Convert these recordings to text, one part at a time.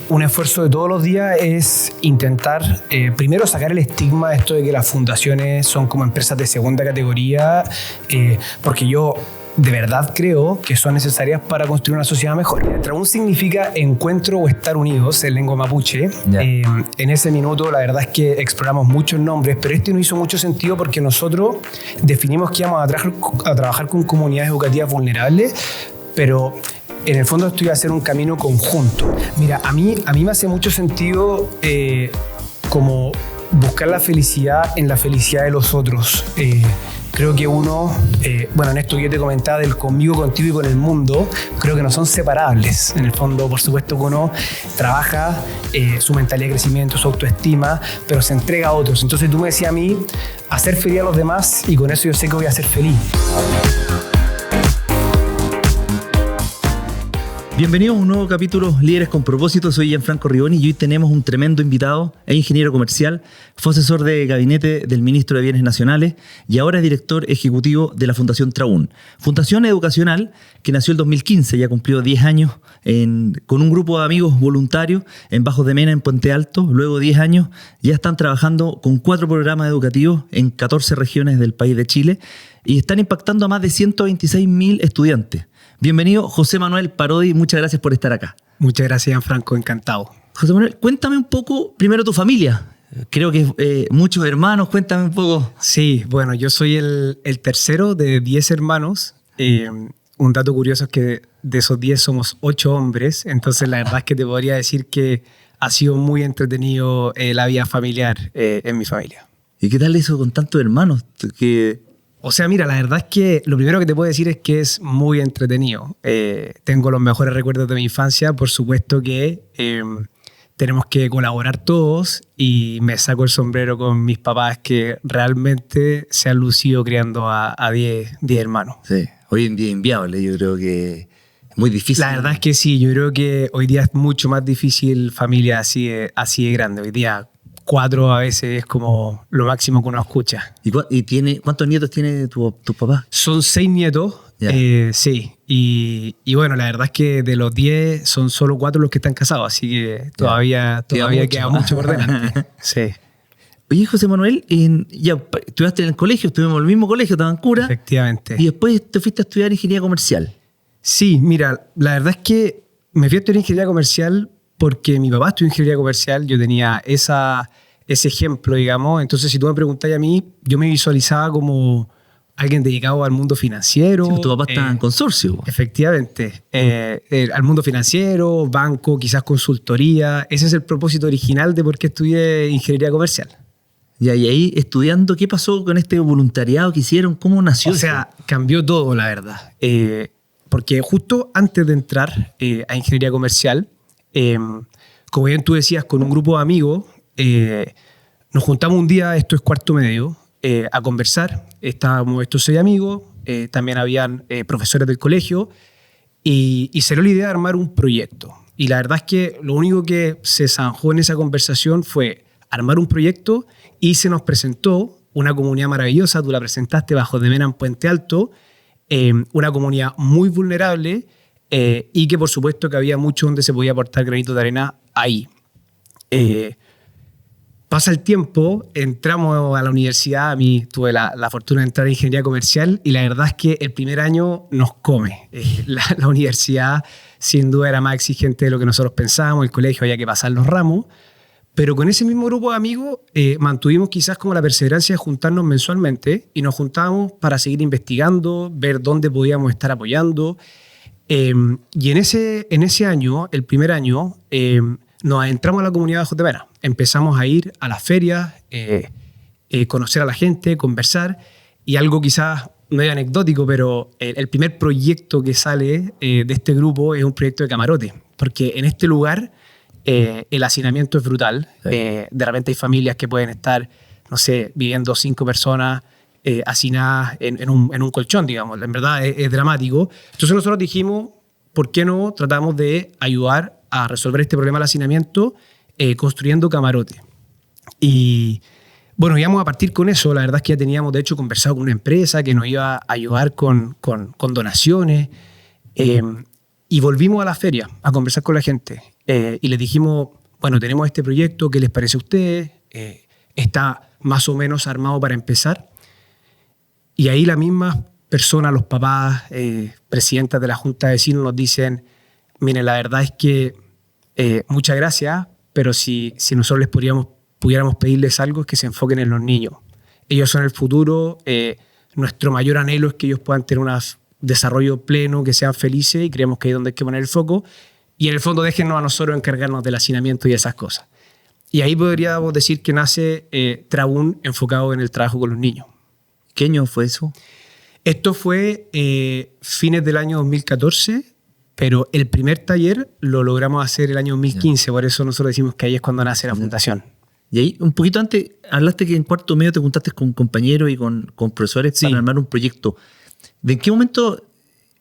un esfuerzo de todos los días es intentar, primero, sacar el estigma de esto de que las fundaciones son como empresas de segunda categoría, porque yo de verdad creo que son necesarias para construir una sociedad mejor. Traún significa encuentro o estar unidos en lengua mapuche. En ese minuto la verdad es que exploramos muchos nombres, pero este no hizo mucho sentido porque nosotros definimos que íbamos a trabajar con comunidades educativas vulnerables, pero en el fondo esto iba a ser un camino conjunto. Mira, a mí me hace mucho sentido como buscar la felicidad en la felicidad de los otros. Creo que uno, bueno, en esto que yo te comentaba del conmigo, contigo y con el mundo, creo que no son separables. En el fondo, por supuesto que uno trabaja su mentalidad de crecimiento, su autoestima, pero se entrega a otros. Entonces tú me decías a mí, hacer feliz a los demás y con eso yo sé que voy a ser feliz. Bienvenidos a un nuevo capítulo Líderes con Propósito. Soy Gianfranco Riboni y hoy tenemos un tremendo invitado. Es ingeniero comercial, fue asesor de gabinete del ministro de Bienes Nacionales y ahora es director ejecutivo de la Fundación Traún. Fundación educacional que nació el 2015, ya cumplió 10 años con un grupo de amigos voluntarios en Bajos de Mena, en Puente Alto. Luego de 10 años ya están trabajando con 4 programas educativos en 14 regiones del país de Chile y están impactando a más de 126.000 estudiantes. Bienvenido, José Manuel Parodi, muchas gracias por estar acá. Muchas gracias, Gianfranco, encantado. José Manuel, cuéntame un poco, primero tu familia. Creo que muchos hermanos, cuéntame un poco. Sí, bueno, yo soy el tercero de 10 hermanos. Un dato curioso es que de esos 10 somos 8 hombres, entonces la verdad es que te podría decir que ha sido muy entretenido la vida familiar en mi familia. ¿Y qué tal eso con tantos hermanos? O sea, mira, la verdad es que lo primero que te puedo decir es que es muy entretenido. Tengo los mejores recuerdos de mi infancia. Por supuesto que tenemos que colaborar todos y me saco el sombrero con mis papás que realmente se han lucido criando a 10 hermanos. Sí, hoy en día es inviable, yo creo que es muy difícil. La verdad es que sí, yo creo que hoy día es mucho más difícil familia así de grande. Hoy día 4 a veces es como lo máximo que uno escucha. ¿Y cuántos nietos tiene tu papá? Son 6 nietos, sí. Y bueno, la verdad es que de los 10 son solo 4 los que están casados, así que todavía queda mucho por delante. Sí. Oye, José Manuel, ya estudiaste en el colegio, estuvimos en el mismo colegio, Tabancura. Efectivamente. Y después te fuiste a estudiar ingeniería comercial. Sí, mira, la verdad es que me fui a estudiar ingeniería comercial porque mi papá estudió ingeniería comercial, yo tenía ese ejemplo, digamos. Entonces, si tú me preguntas a mí, yo me visualizaba como alguien dedicado al mundo financiero. Sí, tu papá está en consorcio. Efectivamente. Al mundo financiero, banco, quizás consultoría. Ese es el propósito original de por qué estudié ingeniería comercial. Y ahí estudiando, ¿qué pasó con este voluntariado que hicieron? ¿Cómo nació? O sea, cambió todo, la verdad. Porque justo antes de entrar a ingeniería comercial, como bien tú decías, con un grupo de amigos, nos juntamos un día, esto es cuarto medio, a conversar. Estábamos estos 6 amigos, también habían profesores del colegio, y salió la idea de armar un proyecto. Y la verdad es que lo único que se zanjó en esa conversación fue armar un proyecto y se nos presentó una comunidad maravillosa, tú la presentaste, Bajos de Mena, en Puente Alto, una comunidad muy vulnerable y que por supuesto que había mucho donde se podía aportar granito de arena ahí. Pasa el tiempo, entramos a la universidad, a mí tuve la fortuna de entrar en ingeniería comercial y la verdad es que el primer año nos come. La universidad sin duda era más exigente de lo que nosotros pensábamos, el colegio había que pasar los ramos, pero con ese mismo grupo de amigos mantuvimos quizás como la perseverancia de juntarnos mensualmente y nos juntábamos para seguir investigando, ver dónde podíamos estar apoyando. Y en ese año, el primer año, nos adentramos a la comunidad de Bajos de Mena. Empezamos a ir a las ferias, conocer a la gente, conversar, y algo quizás medio anecdótico, pero el primer proyecto que sale de este grupo es un proyecto de camarote, porque en este lugar el hacinamiento es brutal. Sí. De repente hay familias que pueden estar, no sé, viviendo 5 personas hacinadas en un colchón, digamos. En verdad es dramático. Entonces nosotros dijimos, ¿por qué no tratamos de ayudar a resolver este problema del hacinamiento construyendo camarote? Y bueno, íbamos a partir con eso. La verdad es que ya teníamos, de hecho, conversado con una empresa que nos iba a ayudar con donaciones. Y volvimos a la feria a conversar con la gente y les dijimos, bueno, tenemos este proyecto, ¿qué les parece a ustedes? Está más o menos armado para empezar. Y ahí la misma persona, los papás, presidentas de la Junta de Vecinos nos dicen, miren, la verdad es que muchas gracias, pero si nosotros les pudiéramos pedirles algo es que se enfoquen en los niños. Ellos son el futuro, nuestro mayor anhelo es que ellos puedan tener un desarrollo pleno, que sean felices y creemos que ahí es donde hay que poner el foco. Y en el fondo déjennos a nosotros encargarnos del hacinamiento y esas cosas. Y ahí podríamos decir que nace Trabún enfocado en el trabajo con los niños. ¿Qué año fue eso? Esto fue fines del año 2014, pero el primer taller lo logramos hacer el año 2015, por eso nosotros decimos que ahí es cuando nace la fundación. Y ahí, un poquito antes, hablaste que en cuarto medio te juntaste con compañeros y con profesores para armar un proyecto. ¿De qué momento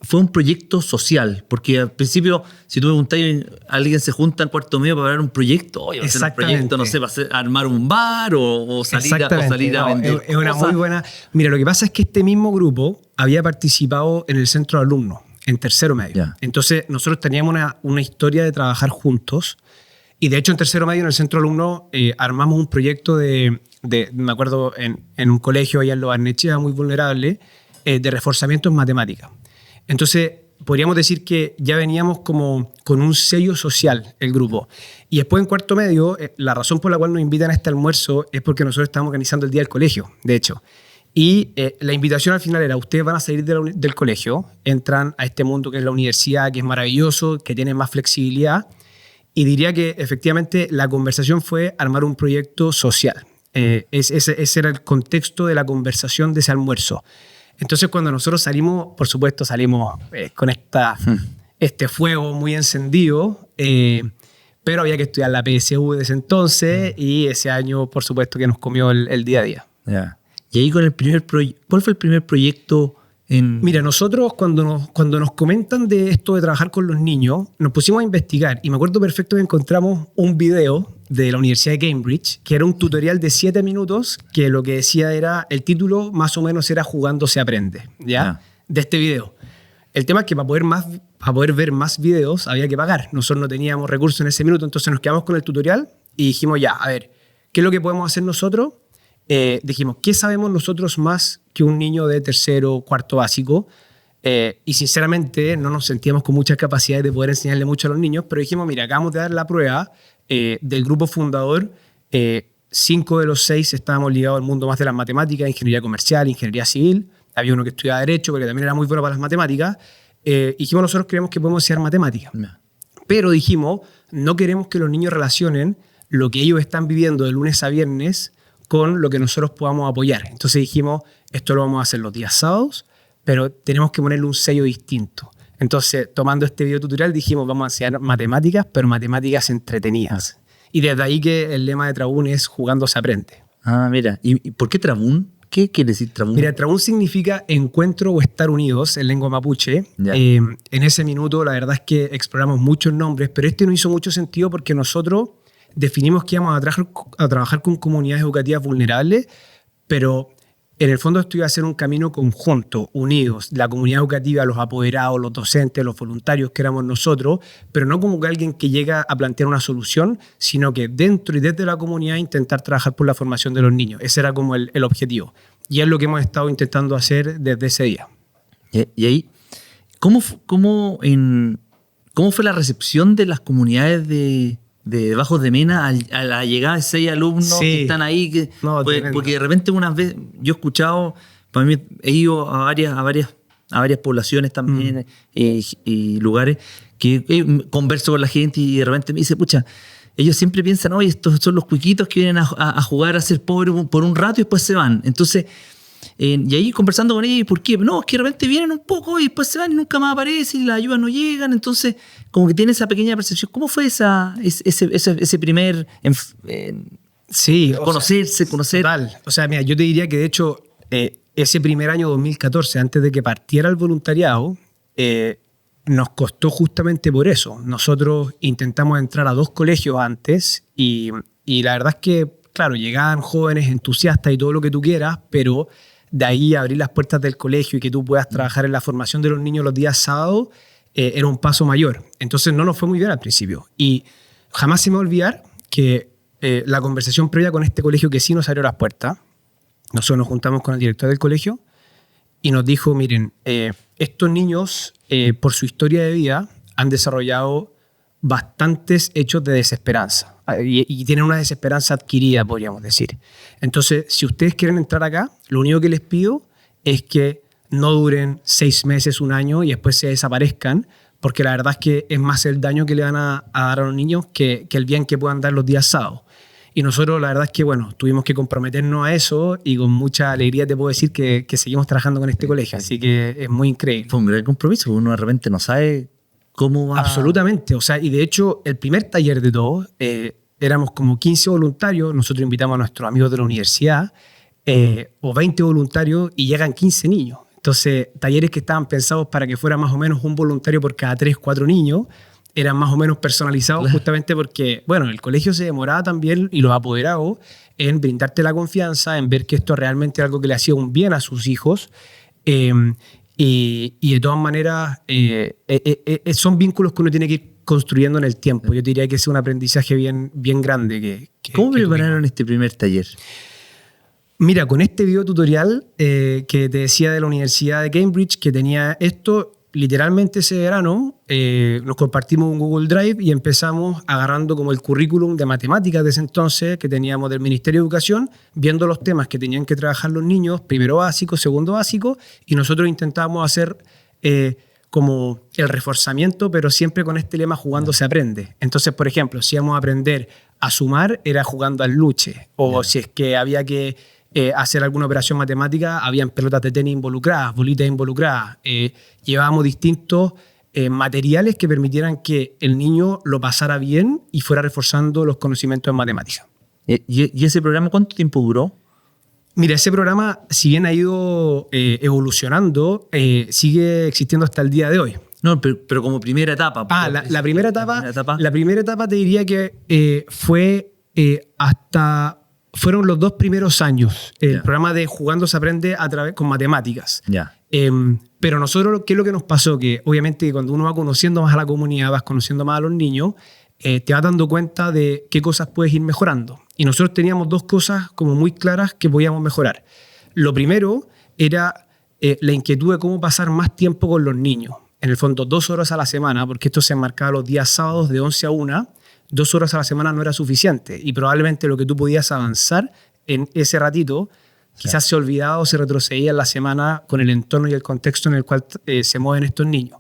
fue un proyecto social? Porque al principio, si tú preguntas a alguien se junta en cuarto medio para ver un proyecto, oye, va a ser un proyecto, no sé, va a ser armar un bar o salir a vender. Es una muy buena. Mira, lo que pasa es que este mismo grupo había participado en el centro de alumnos, en tercero medio. Ya. Entonces, nosotros teníamos una historia de trabajar juntos. Y de hecho, en tercero medio, en el centro de alumnos, armamos un proyecto me acuerdo, en un colegio allá en Lo Barnechea, muy vulnerable, de reforzamiento en matemáticas. Entonces, podríamos decir que ya veníamos como con un sello social el grupo. Y después en cuarto medio, la razón por la cual nos invitan a este almuerzo es porque nosotros estamos organizando el día del colegio, de hecho. Y la invitación al final era, ustedes van a salir del colegio, entran a este mundo que es la universidad, que es maravilloso, que tiene más flexibilidad. Y diría que efectivamente la conversación fue armar un proyecto social. Ese era el contexto de la conversación de ese almuerzo. Entonces, cuando nosotros salimos, por supuesto, salimos con este fuego muy encendido, pero había que estudiar la PSU desde entonces y ese año, por supuesto, que nos comió el día a día. Yeah. Y ahí con el ¿cuál fue el primer proyecto? Mira, nosotros cuando nos comentan de esto de trabajar con los niños, nos pusimos a investigar y me acuerdo perfecto que encontramos un video de la Universidad de Cambridge, que era un tutorial de 7 minutos, que lo que decía era, el título más o menos era Jugando se aprende, ¿ya? De este video. El tema es que para poder ver más videos había que pagar. Nosotros no teníamos recursos en ese minuto, entonces nos quedamos con el tutorial y dijimos, ya, a ver, ¿qué es lo que podemos hacer nosotros? Dijimos, ¿qué sabemos nosotros más que un niño de tercero o cuarto básico? Y sinceramente no nos sentíamos con muchas capacidades de poder enseñarle mucho a los niños, pero dijimos, mira, acabamos de dar la prueba del grupo fundador. 5 de los 6 estábamos ligados al mundo más de las matemáticas, ingeniería comercial, ingeniería civil. Había uno que estudiaba Derecho, porque también era muy bueno para las matemáticas. Dijimos, nosotros creemos que podemos enseñar matemáticas. Pero dijimos, no queremos que los niños relacionen lo que ellos están viviendo de lunes a viernes con lo que nosotros podamos apoyar. Entonces dijimos, esto lo vamos a hacer los días sábados, pero tenemos que ponerle un sello distinto. Entonces, tomando este video tutorial, dijimos, vamos a enseñar matemáticas, pero matemáticas entretenidas. Y desde ahí que el lema de Trabún es Jugando se aprende. Ah, mira. ¿Y por qué Trabún? ¿Qué quiere decir Trabún? Mira, Trabún significa encuentro o estar unidos en lengua mapuche. En ese minuto, la verdad es que exploramos muchos nombres, pero este no hizo mucho sentido porque nosotros definimos que íbamos a trabajar con comunidades educativas vulnerables, pero en el fondo esto iba a ser un camino conjunto, unidos, la comunidad educativa, los apoderados, los docentes, los voluntarios que éramos nosotros, pero no como que alguien que llega a plantear una solución, sino que dentro y desde la comunidad intentar trabajar por la formación de los niños. Ese era como el objetivo. Y es lo que hemos estado intentando hacer desde ese día. Y ahí, ¿cómo fue la recepción de las comunidades de Bajos de Mena a la llegada de 6 alumnos que están ahí? Porque de repente unas veces yo he escuchado, para mí he ido a varias poblaciones también y lugares que converso con la gente y de repente me dice, pucha, ellos siempre piensan, oye, estos son los cuiquitos que vienen a jugar a ser pobres por un rato y después se van. Entonces, y ahí conversando con ellos, ¿por qué? No, es que de repente vienen un poco y después se van y nunca más aparecen y las ayudas no llegan. Entonces, como que tiene esa pequeña percepción. ¿Cómo fue ese primer conocer? Total. O sea, mira, yo te diría que de hecho, ese primer año 2014, antes de que partiera el voluntariado, nos costó justamente por eso. Nosotros intentamos entrar a 2 colegios antes y la verdad es que, claro, llegaban jóvenes entusiastas y todo lo que tú quieras, pero de ahí abrir las puertas del colegio y que tú puedas trabajar en la formación de los niños los días sábados era un paso mayor. Entonces no nos fue muy bien al principio. Y jamás se me va a olvidar que la conversación previa con este colegio que sí nos abrió las puertas, nosotros nos juntamos con el director del colegio y nos dijo, miren, estos niños, por su historia de vida, han desarrollado bastantes hechos de desesperanza y tienen una desesperanza adquirida, podríamos decir. Entonces, si ustedes quieren entrar acá, lo único que les pido es que no duren 6 meses, 1 año y después se desaparezcan, porque la verdad es que es más el daño que le van a dar a los niños que el bien que puedan dar los días sábados. Y nosotros la verdad es que, bueno, tuvimos que comprometernos a eso y con mucha alegría te puedo decir que seguimos trabajando con este colegio, así que es muy increíble. Fue un gran compromiso, uno de repente no sabe cómo va. Absolutamente, o sea, y de hecho el primer taller de todos, éramos como 15 voluntarios, nosotros invitamos a nuestros amigos de la universidad, o 20 voluntarios y llegan 15 niños. Entonces, talleres que estaban pensados para que fuera más o menos un voluntario por cada 3, 4 niños, eran más o menos personalizados, claro, justamente porque, bueno, el colegio se demoraba también y los apoderados en brindarte la confianza, en ver que esto realmente es algo que le hacía un bien a sus hijos. Y de todas maneras, son vínculos que uno tiene que ir construyendo en el tiempo. Yo diría que es un aprendizaje bien grande. ¿Cómo prepararon este primer taller? Mira, con este video tutorial que te decía de la Universidad de Cambridge, que tenía esto, literalmente ese verano nos compartimos un Google Drive y empezamos agarrando como el currículum de matemáticas de ese entonces que teníamos del Ministerio de Educación, viendo los temas que tenían que trabajar los niños, primero básico, segundo básico, y nosotros intentábamos hacer como el reforzamiento, pero siempre con este lema jugando se aprende. Entonces, por ejemplo, si íbamos a aprender a sumar, era jugando al luche, o si es que había que hacer alguna operación matemática, habían pelotas de tenis involucradas, bolitas involucradas. Llevábamos distintos materiales que permitieran que el niño lo pasara bien y fuera reforzando los conocimientos en matemática. ¿Y ese programa cuánto tiempo duró? Mira, ese programa, si bien ha ido evolucionando, sigue existiendo hasta el día de hoy. No, pero como primera etapa. La primera etapa te diría que fue hasta... Fueron los 2 primeros años, el programa de Jugando se aprende con matemáticas. Pero nosotros, ¿qué es lo que nos pasó? Que obviamente cuando uno va conociendo más a la comunidad, vas conociendo más a los niños, te vas dando cuenta de qué cosas puedes ir mejorando. Y nosotros teníamos 2 cosas como muy claras que podíamos mejorar. Lo primero era la inquietud de cómo pasar más tiempo con los niños. En el fondo, 2 horas a la semana, porque esto se enmarcaba los días sábados de 11 a 1, 2 horas a la semana no era suficiente y probablemente lo que tú podías avanzar en ese ratito quizás se olvidaba o se retrocedía en la semana con el entorno y el contexto en el cual se mueven estos niños.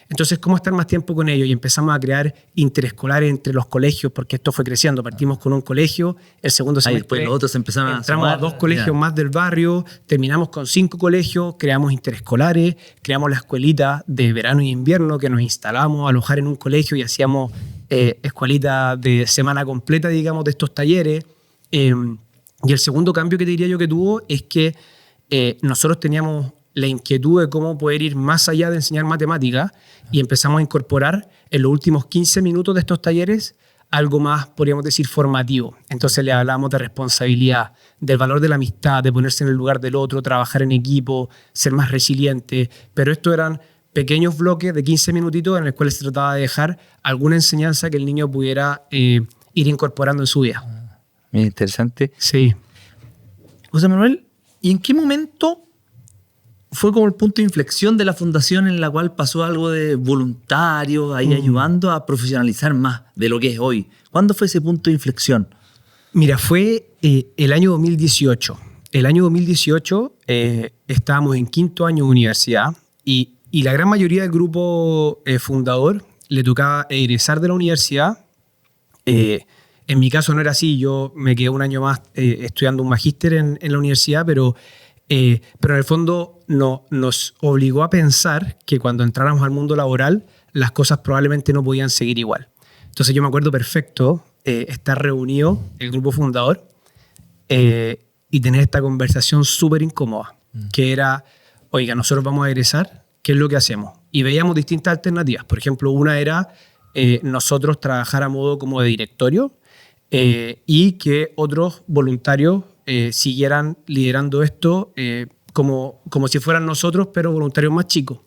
Entonces, ¿cómo estar más tiempo con ellos? Y empezamos a crear interescolares entre los colegios, porque esto fue creciendo. Partimos con un colegio, el segundo semestre después los otros empezaron entramos a 2 colegios más del barrio, terminamos con 5 colegios, creamos interescolares, creamos la escuelita de verano y invierno que nos instalamos a alojar en un colegio y hacíamos escuelita de semana completa, digamos, de estos talleres. Y el segundo cambio que te diría yo que tuvo es que nosotros teníamos la inquietud de cómo poder ir más allá de enseñar matemáticas y empezamos a incorporar en los últimos 15 minutos de estos talleres algo más, podríamos decir, formativo. Entonces le hablamos de responsabilidad, del valor de la amistad, de ponerse en el lugar del otro, trabajar en equipo, ser más resiliente, pero esto eran pequeños bloques de 15 minutitos en los cuales se trataba de dejar alguna enseñanza que el niño pudiera ir incorporando en su vida. Muy interesante. Sí. José Manuel, ¿y en qué momento fue como el punto de inflexión de la fundación en la cual pasó algo de voluntario, ahí ayudando a profesionalizar más de lo que es hoy? ¿Cuándo fue ese punto de inflexión? Mira, fue el año 2018. El año 2018 estábamos en 5º año de universidad y la gran mayoría del grupo fundador le tocaba egresar de la universidad. En mi caso no era así, yo me quedé un año más estudiando un magíster en la universidad, pero en el fondo nos obligó a pensar que cuando entráramos al mundo laboral las cosas probablemente no podían seguir igual. Entonces yo me acuerdo perfecto estar reunido, el grupo fundador, y tener esta conversación súper incómoda, que era, oiga, nosotros vamos a egresar, ¿qué es lo que hacemos? Y veíamos distintas alternativas. Por ejemplo, una era nosotros trabajar a modo como de directorio y que otros voluntarios siguieran liderando esto como si fueran nosotros, pero voluntarios más chicos.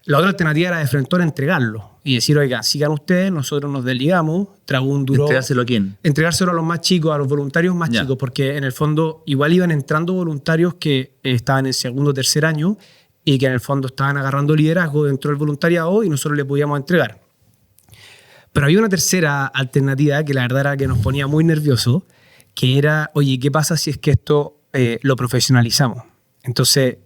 La otra alternativa era de frente entregarlo y decir, oigan, sigan ustedes, nosotros nos desligamos. Trabún duró... ¿Entregárselo a quién? Entregárselo a los más chicos, a los voluntarios más chicos, porque en el fondo igual iban entrando voluntarios que estaban en segundo o tercer año y que en el fondo estaban agarrando liderazgo dentro del voluntariado y nosotros le podíamos entregar. Pero había una tercera alternativa que la verdad era que nos ponía muy nerviosos, que era, oye, ¿qué pasa si es que esto lo profesionalizamos? Entonces,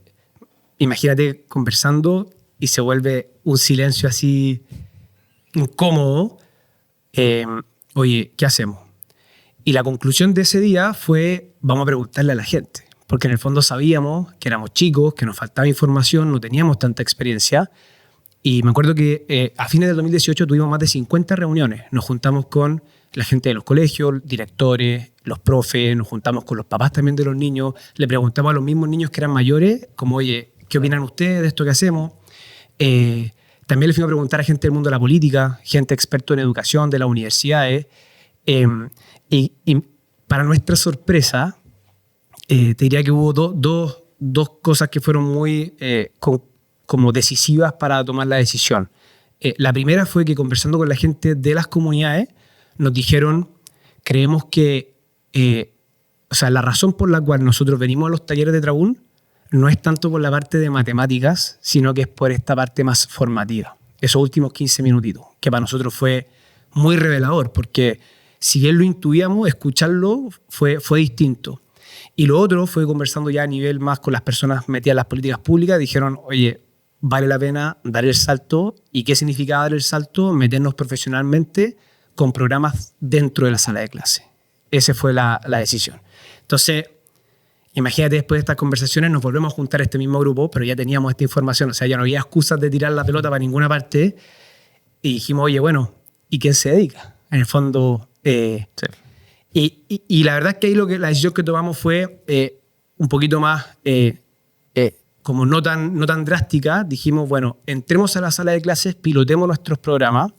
imagínate conversando y se vuelve un silencio así incómodo. Oye, ¿qué hacemos? Y la conclusión de ese día fue, vamos a preguntarle a la gente, porque en el fondo sabíamos que éramos chicos, que nos faltaba información, no teníamos tanta experiencia. Y me acuerdo que a fines del 2018 tuvimos más de 50 reuniones. Nos juntamos con la gente de los colegios, directores, los profes, nos juntamos con los papás también de los niños, le preguntamos a los mismos niños que eran mayores, como, oye, ¿qué opinan ustedes de esto que hacemos? También le fuimos a preguntar a gente del mundo de la política, gente experto en educación, de las universidades. Y para nuestra sorpresa, te diría que hubo dos cosas que fueron muy como decisivas para tomar la decisión. La primera fue que conversando con la gente de las comunidades, nos dijeron, creemos que o sea, la razón por la cual nosotros venimos a los talleres de Trabún no es tanto por la parte de matemáticas, sino que es por esta parte más formativa. Esos últimos 15 minutitos, que para nosotros fue muy revelador, porque si bien lo intuíamos, escucharlo fue distinto. Y lo otro fue conversando ya a nivel más con las personas metidas en las políticas públicas, dijeron, oye, vale la pena dar el salto. ¿Y qué significa dar el salto? Meternos profesionalmente con programas dentro de la sala de clase. Esa fue la decisión. Entonces, imagínate, después de estas conversaciones nos volvemos a juntar este mismo grupo, pero ya teníamos esta información, o sea, ya no había excusas de tirar la pelota para ninguna parte, y dijimos, oye, bueno, ¿y quién se dedica? En el fondo... Sí. Y la verdad es que ahí la decisión que tomamos fue un poquito más, como no tan drástica. Dijimos, bueno, entremos a la sala de clases, pilotemos nuestros programas.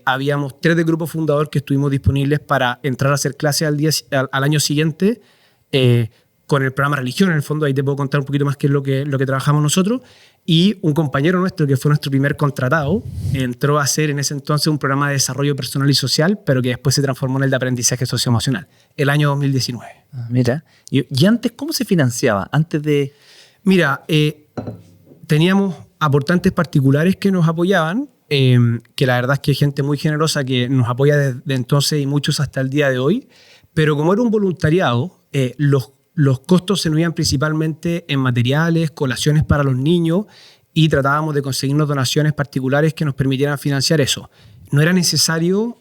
Habíamos 3 del grupo fundador que estuvimos disponibles para entrar a hacer clases al año siguiente, con el programa Religión, en el fondo, ahí te puedo contar un poquito más qué es lo que trabajamos nosotros. Y un compañero nuestro, que fue nuestro primer contratado, entró a hacer en ese entonces un programa de desarrollo personal y social, pero que después se transformó en el de aprendizaje socioemocional, el año 2019. Mira, ¿y antes cómo se financiaba? Antes de... Mira, teníamos aportantes particulares que nos apoyaban, que la verdad es que hay gente muy generosa que nos apoya desde entonces y muchos hasta el día de hoy, pero como era un voluntariado, los costos se nos iban principalmente en materiales, colaciones para los niños, y tratábamos de conseguirnos donaciones particulares que nos permitieran financiar eso. No era necesario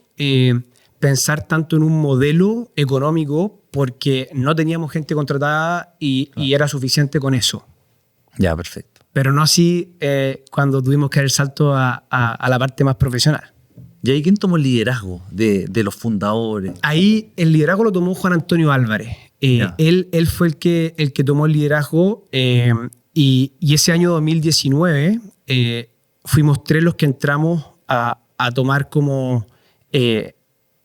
pensar tanto en un modelo económico porque no teníamos gente contratada y era suficiente con eso. Ya, perfecto. Pero no así cuando tuvimos que dar el salto a la parte más profesional. ¿Y ahí quién tomó el liderazgo de los fundadores? Ahí el liderazgo lo tomó Juan Antonio Álvarez. Él fue el que tomó el liderazgo y ese año 2019 fuimos 3 los que entramos a tomar como, 3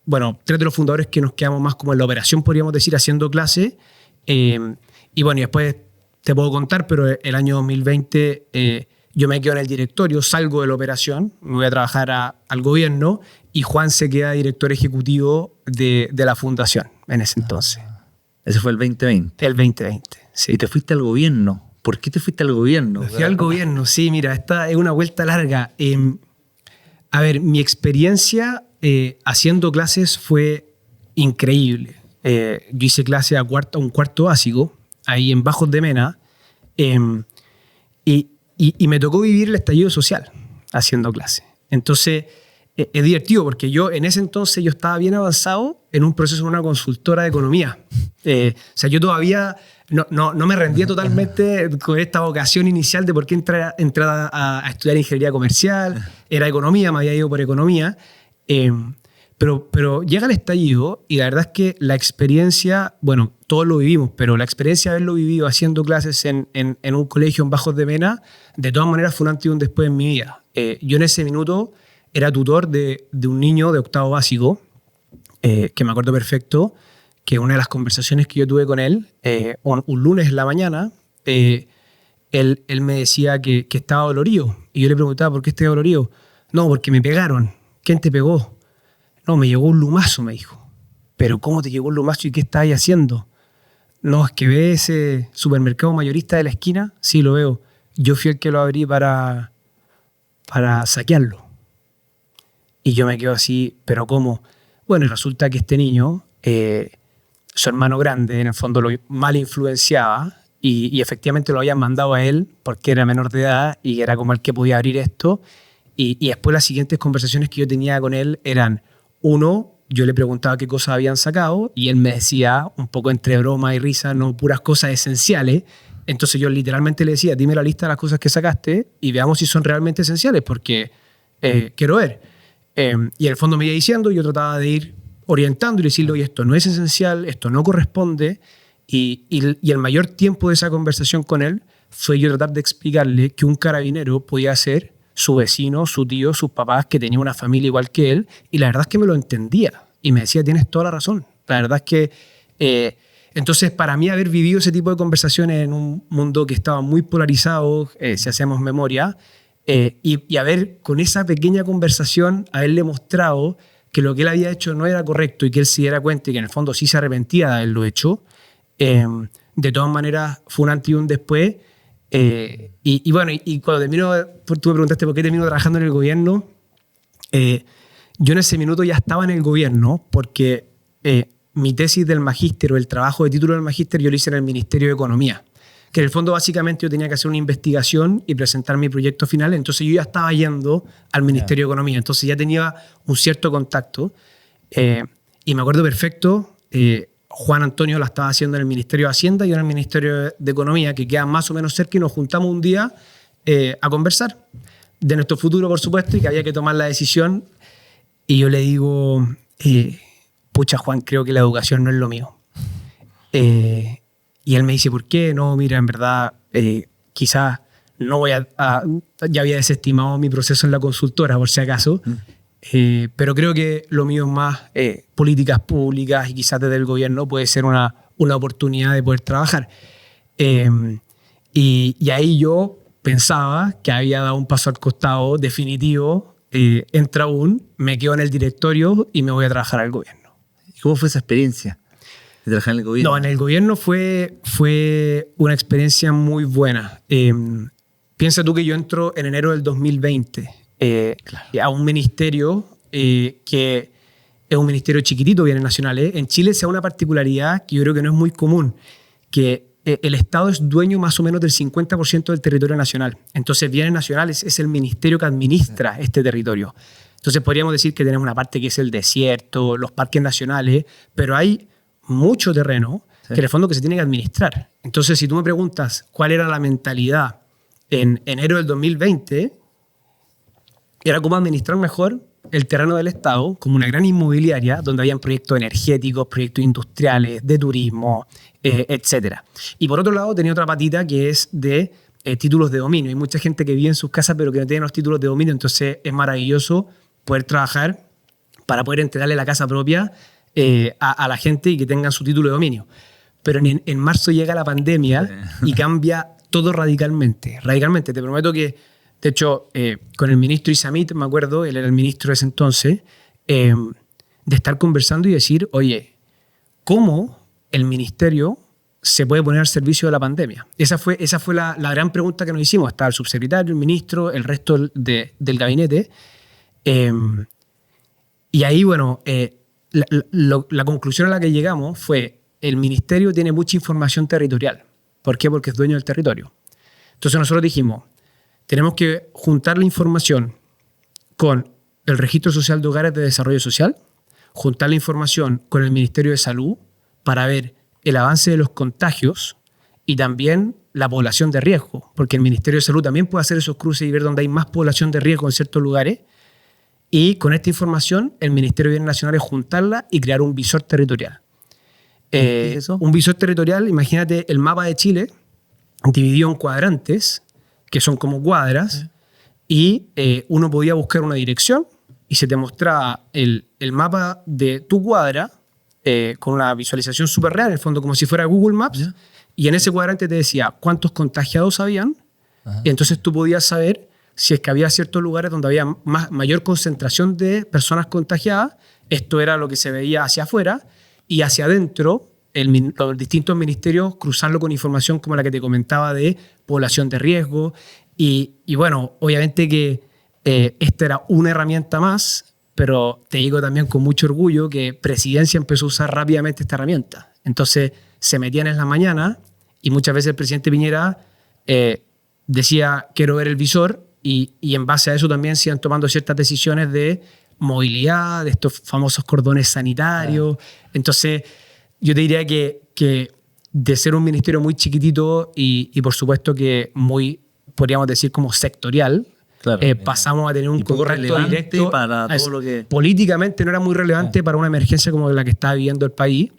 de los fundadores que nos quedamos más como en la operación, podríamos decir, haciendo clases. Y después te puedo contar, pero el año 2020 yo me quedo en el directorio, salgo de la operación, me voy a trabajar al gobierno y Juan se queda director ejecutivo de la fundación en ese entonces. Ese fue el 2020. El 2020, sí. ¿Y te fuiste al gobierno? ¿Por qué te fuiste al gobierno? Me fui al gobierno, sí, mira, esta es una vuelta larga. A ver, mi experiencia haciendo clases fue increíble. Yo hice clase a un cuarto básico, ahí en Bajos de Mena, y me tocó vivir el estallido social haciendo clase. Entonces, es divertido porque en ese entonces yo estaba bien avanzado en un proceso en una consultora de economía. O sea, yo todavía no me rendía totalmente con esta vocación inicial de por qué entrar a estudiar ingeniería comercial. Era economía, me había ido por economía. Pero llega el estallido y la verdad es que la experiencia, bueno, todos lo vivimos, pero la experiencia de haberlo vivido haciendo clases en un colegio en Bajos de Mena, de todas maneras fue un antes y un después en mi vida. Yo en ese minuto era tutor de un niño de octavo básico, que me acuerdo perfecto, que una de las conversaciones que yo tuve con él, un lunes en la mañana, él me decía que estaba dolorido Y yo le preguntaba, ¿por qué estás dolorido? No, porque me pegaron. ¿Quién te pegó? No, me llegó un lumazo, me dijo. ¿Pero cómo te llegó un lumazo y qué estás ahí haciendo? No, es que ve ese supermercado mayorista de la esquina. Sí, lo veo. Yo fui el que lo abrí para saquearlo. Y yo me quedo así, ¿pero cómo? Bueno, y resulta que este niño, su hermano grande, en el fondo lo mal influenciaba y efectivamente lo habían mandado a él porque era menor de edad y era como el que podía abrir esto. Y después las siguientes conversaciones que yo tenía con él eran, uno, yo le preguntaba qué cosas habían sacado y él me decía, un poco entre broma y risa, no puras cosas esenciales. Entonces yo literalmente le decía, dime la lista de las cosas que sacaste y veamos si son realmente esenciales porque quiero ver. Y en el fondo me iba diciendo, yo trataba de ir orientando y decirle, oye, esto no es esencial, esto no corresponde. Y el mayor tiempo de esa conversación con él fue yo tratar de explicarle que un carabinero podía ser su vecino, su tío, sus papás, que tenía una familia igual que él. Y la verdad es que me lo entendía. Y me decía, tienes toda la razón. La verdad es que... entonces, para mí, haber vivido ese tipo de conversaciones en un mundo que estaba muy polarizado, si hacemos memoria, y haber, con esa pequeña conversación, haberle mostrado que lo que él había hecho no era correcto y que él se diera cuenta y que en el fondo sí se arrepentía de haberlo hecho, de todas maneras fue un antes y un después. Y bueno, y cuando termino, tú me preguntaste por qué termino trabajando en el gobierno, yo en ese minuto ya estaba en el gobierno porque mi tesis del magíster o el trabajo de título del magíster yo lo hice en el Ministerio de Economía, que en el fondo básicamente yo tenía que hacer una investigación y presentar mi proyecto final, entonces yo ya estaba yendo al Ministerio de Economía, entonces ya tenía un cierto contacto y me acuerdo perfecto, Juan Antonio la estaba haciendo en el Ministerio de Hacienda y yo en el Ministerio de Economía, que quedan más o menos cerca, y nos juntamos un día a conversar de nuestro futuro, por supuesto, y que había que tomar la decisión. Y yo le digo, pucha Juan, creo que la educación no es lo mío. Y él me dice, ¿por qué? No, mira, en verdad, quizás no voy ya había desestimado mi proceso en la consultora, por si acaso. Pero creo que lo mío es más políticas públicas y quizás desde el gobierno puede ser una oportunidad de poder trabajar. Y ahí yo pensaba que había dado un paso al costado definitivo, entra aún, me quedo en el directorio y me voy a trabajar al gobierno. ¿Cómo fue esa experiencia de trabajar en el gobierno? No, en el gobierno fue una experiencia muy buena. Piensa tú que yo entro en enero del 2020. A un ministerio que es un ministerio chiquitito, Bienes Nacionales. En Chile se da una particularidad que yo creo que no es muy común, que el Estado es dueño más o menos del 50% del territorio nacional. Entonces Bienes Nacionales es el ministerio que administra este territorio. Entonces podríamos decir que tenemos una parte que es el desierto, los parques nacionales, pero hay mucho terreno que en el fondo que se tiene que administrar. Entonces si tú me preguntas cuál era la mentalidad en enero del 2020, era cómo administrar mejor el terreno del Estado como una gran inmobiliaria donde habían proyectos energéticos, proyectos industriales, de turismo, etc. Y por otro lado tenía otra patita que es de títulos de dominio. Hay mucha gente que vive en sus casas pero que no tiene los títulos de dominio, entonces es maravilloso poder trabajar para poder entregarle la casa propia a la gente y que tengan su título de dominio. Pero en marzo llega la pandemia y cambia todo radicalmente. Radicalmente, te prometo que de hecho, con el ministro Isamit, me acuerdo, él era el ministro de ese entonces, de estar conversando y decir, oye, ¿cómo el ministerio se puede poner al servicio de la pandemia? Esa fue la gran pregunta que nos hicimos. Estaba el subsecretario, el ministro, el resto del gabinete. Y ahí, bueno, la conclusión a la que llegamos fue, el ministerio tiene mucha información territorial. ¿Por qué? Porque es dueño del territorio. Entonces nosotros dijimos, tenemos que juntar la información con el Registro Social de Hogares de Desarrollo Social, juntar la información con el Ministerio de Salud para ver el avance de los contagios y también la población de riesgo, porque el Ministerio de Salud también puede hacer esos cruces y ver dónde hay más población de riesgo en ciertos lugares. Y con esta información, el Ministerio de Bienes Nacionales juntarla y crear un visor territorial. ¿Eso? Un visor territorial, imagínate el mapa de Chile dividido en cuadrantes, que son como cuadras, y uno podía buscar una dirección y se te mostraba el mapa de tu cuadra con una visualización súper real, en el fondo como si fuera Google Maps, y en ese cuadrante te decía cuántos contagiados habían, y entonces tú podías saber si es que había ciertos lugares donde había mayor concentración de personas contagiadas, esto era lo que se veía hacia afuera, y hacia adentro, los distintos ministerios cruzarlo con información como la que te comentaba de población de riesgo. Y bueno, obviamente que esta era una herramienta más, pero te digo también con mucho orgullo que Presidencia empezó a usar rápidamente esta herramienta. Entonces se metían en la mañana y muchas veces el presidente Piñera decía quiero ver el visor y en base a eso también se iban tomando ciertas decisiones de movilidad, de estos famosos cordones sanitarios. Entonces yo te diría que de ser un ministerio muy chiquitito y por supuesto que muy, podríamos decir, como sectorial, claro, pasamos a tener un contacto directo para todo lo que... Políticamente no era muy relevante para una emergencia como la que estaba viviendo el país,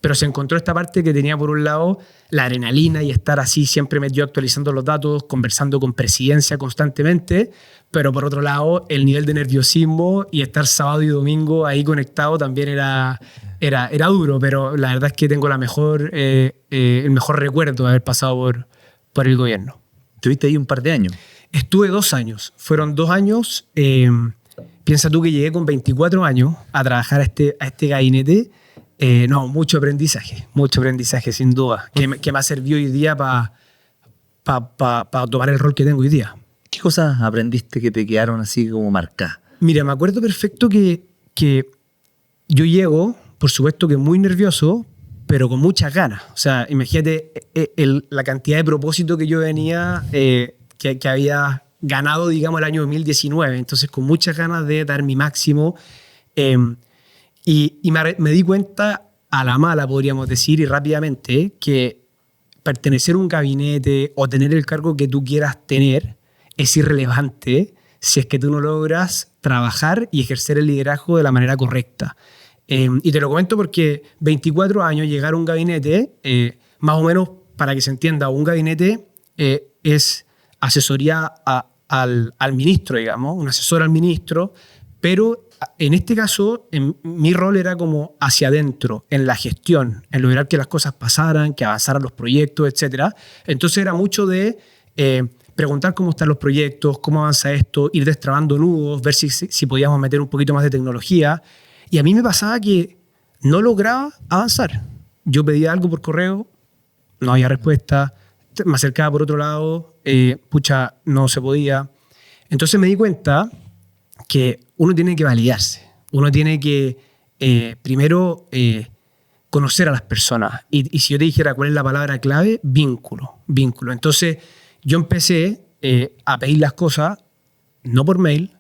pero se encontró esta parte que tenía por un lado la adrenalina y estar así siempre metido actualizando los datos, conversando con Presidencia constantemente, pero por otro lado el nivel de nerviosismo y estar sábado y domingo ahí conectado también era duro, pero la verdad es que tengo el mejor recuerdo de haber pasado por el gobierno. ¿Estuviste ahí un par de años? Estuve 2 años. Fueron 2 años. Piensa tú que llegué con 24 años a trabajar a este gabinete. No, mucho aprendizaje sin duda, que me ha servido hoy día para tomar el rol que tengo hoy día. ¿Qué cosas aprendiste que te quedaron así como marcadas? Mira, me acuerdo perfecto que yo llego, por supuesto que muy nervioso, pero con muchas ganas. O sea, imagínate la cantidad de propósito que yo venía, que había ganado, digamos, el año 2019. Entonces, con muchas ganas de dar mi máximo. Y me di cuenta a la mala, podríamos decir, y rápidamente, que pertenecer a un gabinete o tener el cargo que tú quieras tener es irrelevante si es que tú no logras trabajar y ejercer el liderazgo de la manera correcta. Y te lo comento porque 24 años llegar a un gabinete, más o menos para que se entienda, un gabinete es asesoría al ministro, digamos, un asesor al ministro, pero en este caso mi rol era como hacia adentro, en la gestión, en lograr que las cosas pasaran, que avanzaran los proyectos, etc. Entonces era mucho de preguntar cómo están los proyectos, cómo avanza esto, ir destrabando nudos, ver si podíamos meter un poquito más de tecnología. Y a mí me pasaba que no lograba avanzar. Yo pedía algo por correo, no había respuesta, me acercaba por otro lado, no se podía. Entonces me di cuenta que uno tiene que validarse, uno tiene que primero conocer a las personas. Y si yo te dijera cuál es la palabra clave, vínculo. Entonces yo empecé a pedir las cosas, no por mail,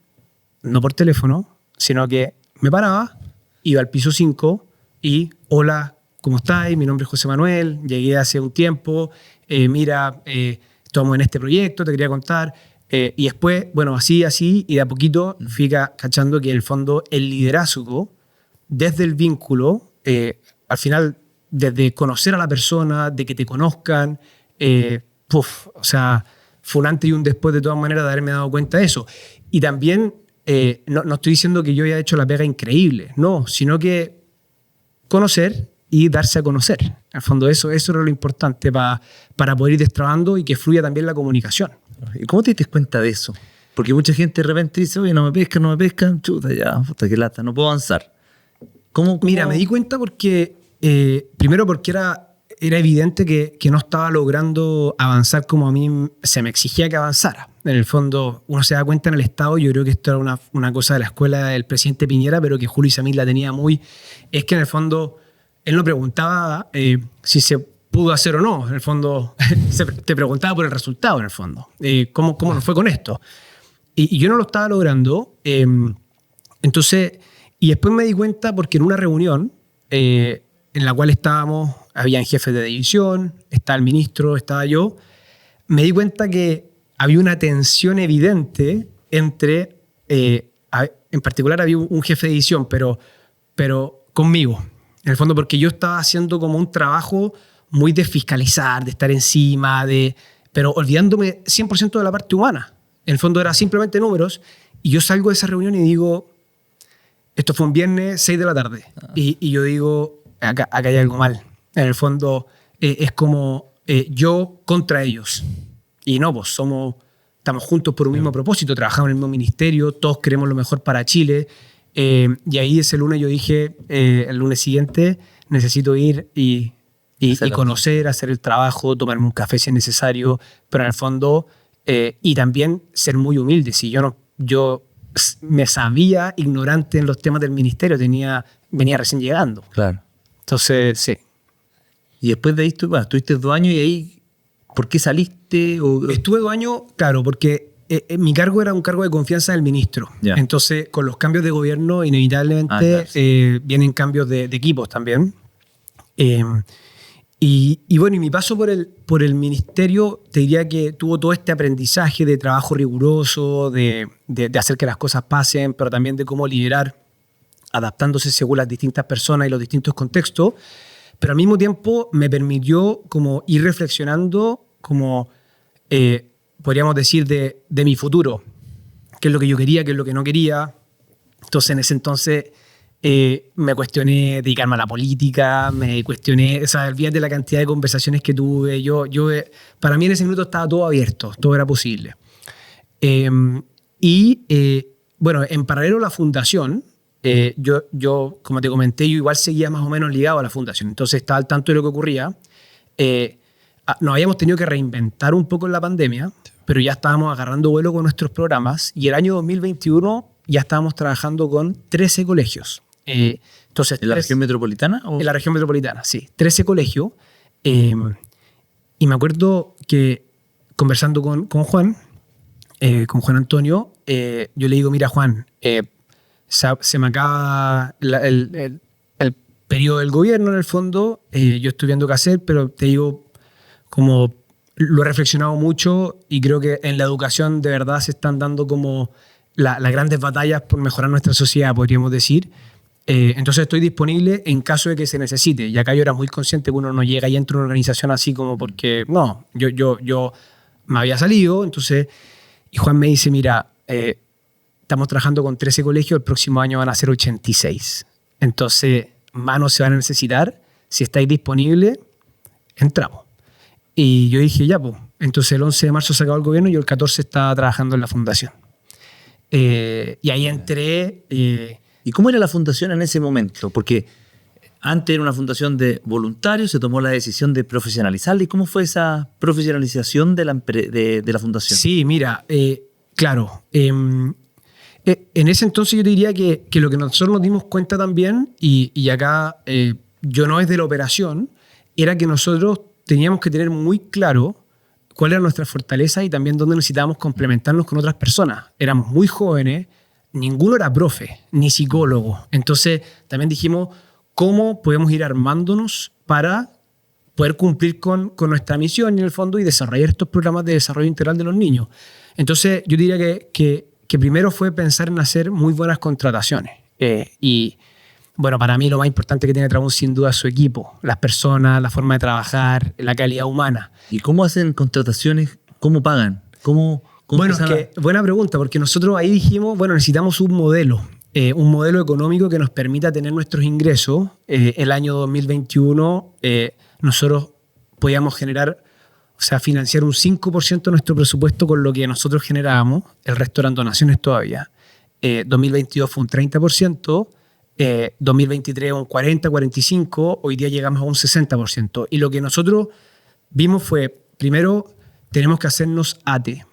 no por teléfono, sino que me paraba, iba al piso 5 y hola, ¿cómo estáis? Mi nombre es José Manuel, llegué hace un tiempo, estamos en este proyecto, te quería contar. Y después, bueno, así, y de a poquito fui cachando que en el fondo el liderazgo, desde el vínculo, al final, desde conocer a la persona, de que te conozcan, o sea, fue un antes y un después de todas maneras de haberme dado cuenta de eso. Y también, no estoy diciendo que yo haya hecho la pega increíble, no, sino que conocer y darse a conocer. En el fondo eso era lo importante para poder ir destrabando y que fluya también la comunicación. ¿Y cómo te diste cuenta de eso? Porque mucha gente de repente dice, oye, no me pescan, chuta, ya, puta, qué lata, no puedo avanzar. ¿Cómo? Mira, me di cuenta porque, primero porque era evidente que no estaba logrando avanzar como a mí se me exigía que avanzara. En el fondo, uno se da cuenta en el Estado, yo creo que esto era una cosa de la escuela del presidente Piñera, pero que Julio Isamil la tenía es que en el fondo, él no preguntaba si se pudo hacer o no, en el fondo te preguntaba por el resultado, en el fondo, cómo nos fue con esto. Y yo no lo estaba logrando, entonces, y después me di cuenta porque en una reunión en la cual habían jefes de división, estaba el ministro, estaba yo, me di cuenta que había una tensión evidente entre, en particular había un jefe de división, pero conmigo, en el fondo porque yo estaba haciendo como un trabajo muy de fiscalizar, de estar encima, pero olvidándome 100% de la parte humana. En el fondo era simplemente números y yo salgo de esa reunión y digo, esto fue un viernes 6 de la tarde y yo digo, acá hay algo mal. En el fondo es como yo contra ellos y no, pues somos estamos juntos por un mismo propósito, trabajamos en el mismo ministerio, todos queremos lo mejor para Chile. Y ahí ese lunes yo dije, el lunes siguiente necesito ir y conocer, hacer el trabajo, tomarme un café si es necesario, pero en el fondo, y también ser muy humilde. Si yo me sabía ignorante en los temas del ministerio, venía recién llegando. Claro. Entonces, sí. Y después de ahí estuviste 2 años y ahí, ¿por qué saliste? Estuve 2 años, claro, porque mi cargo era un cargo de confianza del ministro. Ya. Entonces, con los cambios de gobierno, inevitablemente vienen cambios de equipos también. Y bueno, y mi paso por el ministerio, te diría que tuvo todo este aprendizaje de trabajo riguroso, de hacer que las cosas pasen, pero también de cómo liderar, adaptándose según las distintas personas y los distintos contextos. Pero al mismo tiempo me permitió como ir reflexionando, como podríamos decir, de mi futuro. Qué es lo que yo quería, qué es lo que no quería. Entonces, en ese entonces me cuestioné dedicarme a la política, me cuestioné, o sea, olvídate de la cantidad de conversaciones que tuve. Para mí en ese minuto estaba todo abierto, todo era posible. Bueno, en paralelo a la fundación, yo, como te comenté, yo igual seguía más o menos ligado a la fundación. Entonces estaba al tanto de lo que ocurría. Nos habíamos tenido que reinventar un poco en la pandemia, pero ya estábamos agarrando vuelo con nuestros programas y el año 2021 ya estábamos trabajando con 13 colegios. Entonces, ¿En la región metropolitana? En la región metropolitana, sí. 13 colegios. Y me acuerdo que conversando con Juan Antonio, yo le digo, mira Juan, se me acaba el periodo del gobierno en el fondo, yo estoy viendo qué hacer, pero te digo, como lo he reflexionado mucho y creo que en la educación de verdad se están dando como las grandes batallas por mejorar nuestra sociedad, podríamos decir. Entonces estoy disponible en caso de que se necesite. Y acá yo era muy consciente que uno no llega y entra en una organización así como porque, no, yo me había salido, entonces, y Juan me dice, mira, estamos trabajando con 13 colegios, el próximo año van a ser 86. Entonces, manos se van a necesitar, si estáis disponibles, entramos. Y yo dije, ya, pues, entonces el 11 de marzo se acabó el gobierno y yo el 14 estaba trabajando en la fundación. Y ahí entré. ¿Y cómo era la fundación en ese momento? Porque antes era una fundación de voluntarios, se tomó la decisión de profesionalizarla. ¿Y cómo fue esa profesionalización de la fundación? Sí, mira, claro. En ese entonces yo te diría que lo que nosotros nos dimos cuenta también, y acá yo no es de la operación, era que nosotros teníamos que tener muy claro cuál era nuestra fortaleza y también dónde necesitábamos complementarnos con otras personas. Éramos muy jóvenes, ninguno era profe, ni psicólogo. Entonces también dijimos, ¿cómo podemos ir armándonos para poder cumplir con nuestra misión en el fondo y desarrollar estos programas de desarrollo integral de los niños? Entonces yo diría que primero fue pensar en hacer muy buenas contrataciones. Y bueno, para mí lo más importante que tiene Trabún sin duda es su equipo, las personas, la forma de trabajar, la calidad humana. ¿Y cómo hacen contrataciones? ¿Cómo pagan? Bueno, buena pregunta, porque nosotros ahí dijimos, bueno, necesitamos un modelo económico que nos permita tener nuestros ingresos. El año 2021 nosotros podíamos generar, o sea, financiar un 5% de nuestro presupuesto con lo que nosotros generábamos, el resto eran donaciones todavía. 2022 fue un 30%, 2023 un 40, 45%, hoy día llegamos a un 60%. Y lo que nosotros vimos fue, primero, tenemos que hacernos ATE.